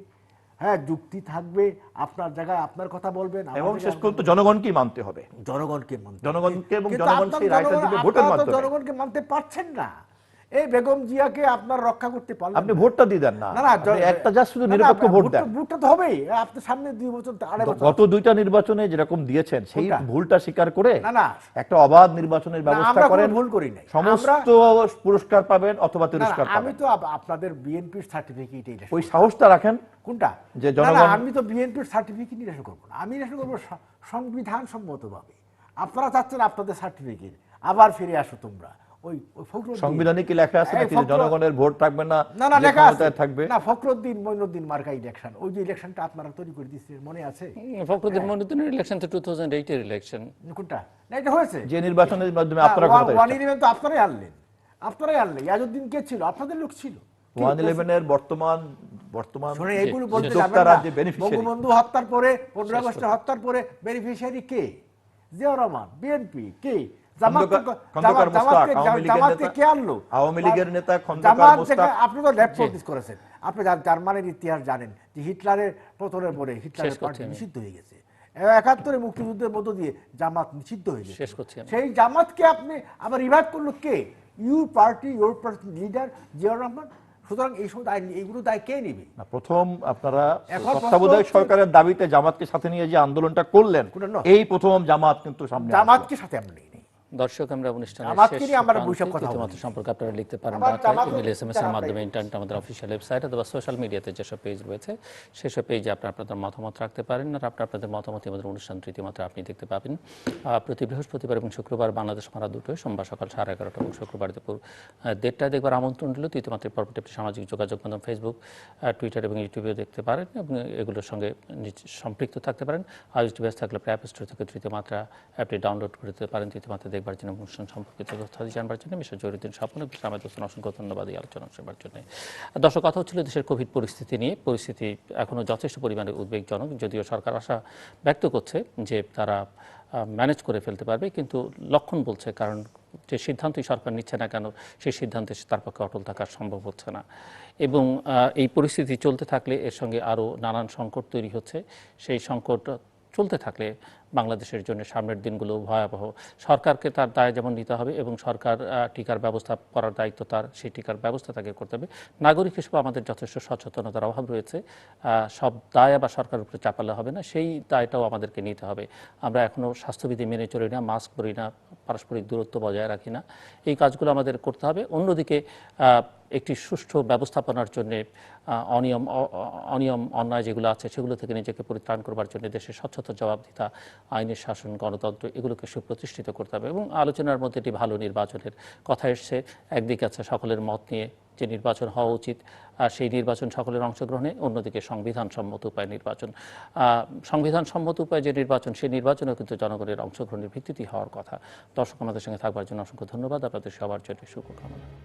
হ্যাঁ, যুক্তি থাকবে, আপনার জায়গায় আপনার কথা বলবেন, এবং শেষ পর্যন্ত জনগণকেই মানতে হবে, জনগণকে মানতে, জনগণকে, এবং জনগণ সেই রায়টা দিবে ভোটের মাধ্যমে। জনগণকে মানতে পারছেন না। এই বেগম জিয়াকে আপনার রক্ষা করতে পারলেন, আপনি ভোটটা দিয়ে দেন না, একটা জাস্ট শুধু নিরপেক্ষ ভোট দেন। ভোটটা তো হবেই, আপনার সামনে 2 বছর, গত 2টা নির্বাচনে যেরকম দিয়েছেন সেই ভুলটা স্বীকার করে না একটা অবাধ নির্বাচনের ব্যবস্থা করেন, ভুল করি নাই, সমস্ত পুরস্কার পাবেন অথবা তিরস্কার পাবেন। আমি তো আপনাদের বিএনপির সার্টিফিকেট, ওই সাহসটা রাখেন। কোনটা? যে জনগণ, আমি তো বিএনপির সার্টিফিকেট নির্বাচন করবো না, আমি নির্বাচন করবো সংবিধান সম্মতভাবে। আপনারা চাচ্ছেন আপনাদের সার্টিফিকেট আবার ফিরে আসো তোমরা। ওই সংবিধানে কি লেখা আছে নাকি জনগণের ভোট থাকবে না? না, লেখা আছে থাকবে না। ফখরুদ্দিন মঈনুদ্দিন মার্কা ইলেকশন, ওই যে ইলেকশনটা আপনারা তৈরি করে দিয়েছেন, মনে আছে? ফখরুদ্দিন মঈনুদ্দিনের ইলেকশন তো 2008 এর ইলেকশন। কোনটা? না, এটা হয়েছে যে নির্বাচনের মাধ্যমে আপনারা ক্ষমতায় এসেছেন। তো আপনারাই আনলেন, ইয়াজউদ্দিন কে ছিল? আপনাদের লোক ছিল। 111 এর বর্তমান শুনে এগুলো বলতে যাবেন না। বঙ্গবন্ধু হত্যার পরে, 15 আগস্টের হত্যার পরে বেনিফিশিয়ারি কে? জিয়াউর রহমান, বিএনপি কে? আওয়ামী লীগের নেতা খন্দকার মোস্তাক। আপনি তো ল্যাব প্রতিষ্ঠা করেছেন, আপনি জার্মানির ইতিহাস জানেন যে হিটলারের পতনের পরে হিটলারের পার্টি নিষিদ্ধ হয়ে গেছে। 71 মুক্তিযুদ্ধের মধ্য দিয়ে জামাত নিষিদ্ধ হয়ে গেছে। সেই জামাতকে আপনি আবার রিভাইভ করলো কে? Your party leader Ziaur Rahman. সুতরাং এইগুলো দায় কে নিবে? প্রথম আপনারা তত্ত্বাবধায়ক সরকারের দাবিতে জামাতকে সাথে নিয়ে যে আন্দোলনটা করলেন, এই প্রথম জামাত কিন্তু সামনে, জামাতকে সাথে আমরা নেই। দর্শক, আমরা অনুষ্ঠানের জামাতকে শেষ নিয়ে আমরা প্রান্তে বৈশাখ কথা তৃতীয় বলি। মাত্রা সম্পর্কে আপনারা লিখতে পারেন আবার ঢাকায় জামাতের ইমেল, SMS এর যারা মাধ্যমে, প্রায়- ইন্টারনেট, আমাদের অফিসিয়াল ওয়েবসাইট অথবা সোশ্যাল মিডিয়াতে যেসব পেজ রয়েছে সেসব পেজে আপনারা আপনাদের মতামত রাখতে পারেন। আর আপনাদের মতামত আমাদের অনুষ্ঠান তৃতীয় মাত্রা আপনি দেখতে পাবেন প্রতি বৃহস্পতিবার এবং শুক্রবার বাংলাদেশ মারা দুটোয়, সোমবার সকাল 11:30 এবং শুক্রবার দুপুর 1:30টায় দেখবার আমন্ত্রণ দিল। তৃতীয় মাত্রার পর্বটি আপনি সামাজিক যোগাযোগ মাধ্যম ফেসবুক, টুইটার এবং ইউটিউবেও দেখতে পারেন এবং এগুলোর সঙ্গে সম্পৃক্ত থাকতে পারেন। iOS ডিভাইস থাকলে অ্যাপ স্টোর থেকে তৃতীয় মাত্রা অ্যাপটি ডাউনলোড করতে পারেন তৃতীয় মাত্রা দেখবার জন্য, অনুষ্ঠান সম্পর্কিত তথ্য জানবার জন্য। মিস্টার জহিরুদ্দিন স্বপন এবং আহমেদ হোসেন, অসংখ্য ধন্যবাদ এই আলোচনা শোনার জন্য। দর্শক, কথা হচ্ছিল দেশের কোভিড পরিস্থিতি নিয়ে। পরিস্থিতি এখনও যথেষ্ট পরিমাণে উদ্বেগজনক, যদিও সরকার আশা ব্যক্ত করছে যে তারা ম্যানেজ করে ফেলতে পারবে, কিন্তু লক্ষণ বলছে, কারণ যে সিদ্ধান্তই সরকার নিচ্ছে না কেন সেই সিদ্ধান্তে তার পক্ষে অটল থাকা সম্ভব হচ্ছে না। এবং এই পরিস্থিতি চলতে থাকলে এর সঙ্গে আরও নানান সংকট তৈরি হচ্ছে। সেই সংকট চলতে থাকলে বাংলাদেশের জন্য সামনের দিনগুলো ভয়াবহ। সরকারকে তার দায় যেমন নিতে হবে এবং সরকার টিকার ব্যবস্থা করার দায়িত্ব তার, সেই টিকার ব্যবস্থা তাকে করতে হবে। নাগরিক হিসেবে আমাদের যথেষ্ট সচেতনতার অভাব রয়েছে। সব দায় আবার সরকারের উপরে চাপালে হবে না, সেই দায়টাও আমাদেরকে নিতে হবে। আমরা এখনও স্বাস্থ্যবিধি মেনে চলি না, মাস্ক পরি না, পারস্পরিক দূরত্ব বজায় রাখি না। এই কাজগুলো আমাদের করতে হবে। অন্যদিকে একটি সুষ্ঠু ব্যবস্থাপনার জন্য অনিয়ম অন্যায় যেগুলো আছে সেগুলো থেকে নিজেকে পরিত্রাণ করবার জন্য দেশের স্বচ্ছতা, জবাবদিহিতা, আইনের শাসন, গণতন্ত্র এগুলোকে সুপ্রতিষ্ঠিত করতে হবে। এবং আলোচনার মধ্যে একটি ভালো নির্বাচনের কথা এসছে। একদিকে আছে সকলের মত নিয়ে যে নির্বাচন হওয়া উচিত, সেই নির্বাচন সকলের অংশগ্রহণে, অন্যদিকে সংবিধানসম্মত উপায় নির্বাচন। সংবিধানসম্মত উপায় যে নির্বাচন, সেই নির্বাচনেও কিন্তু জনগণের অংশগ্রহণের ভিত্তিতে হওয়ার কথা। দর্শক, আমাদের সঙ্গে থাকবার জন্য অসংখ্য ধন্যবাদ। আপনাদের সবার জন্য শুভকামনা।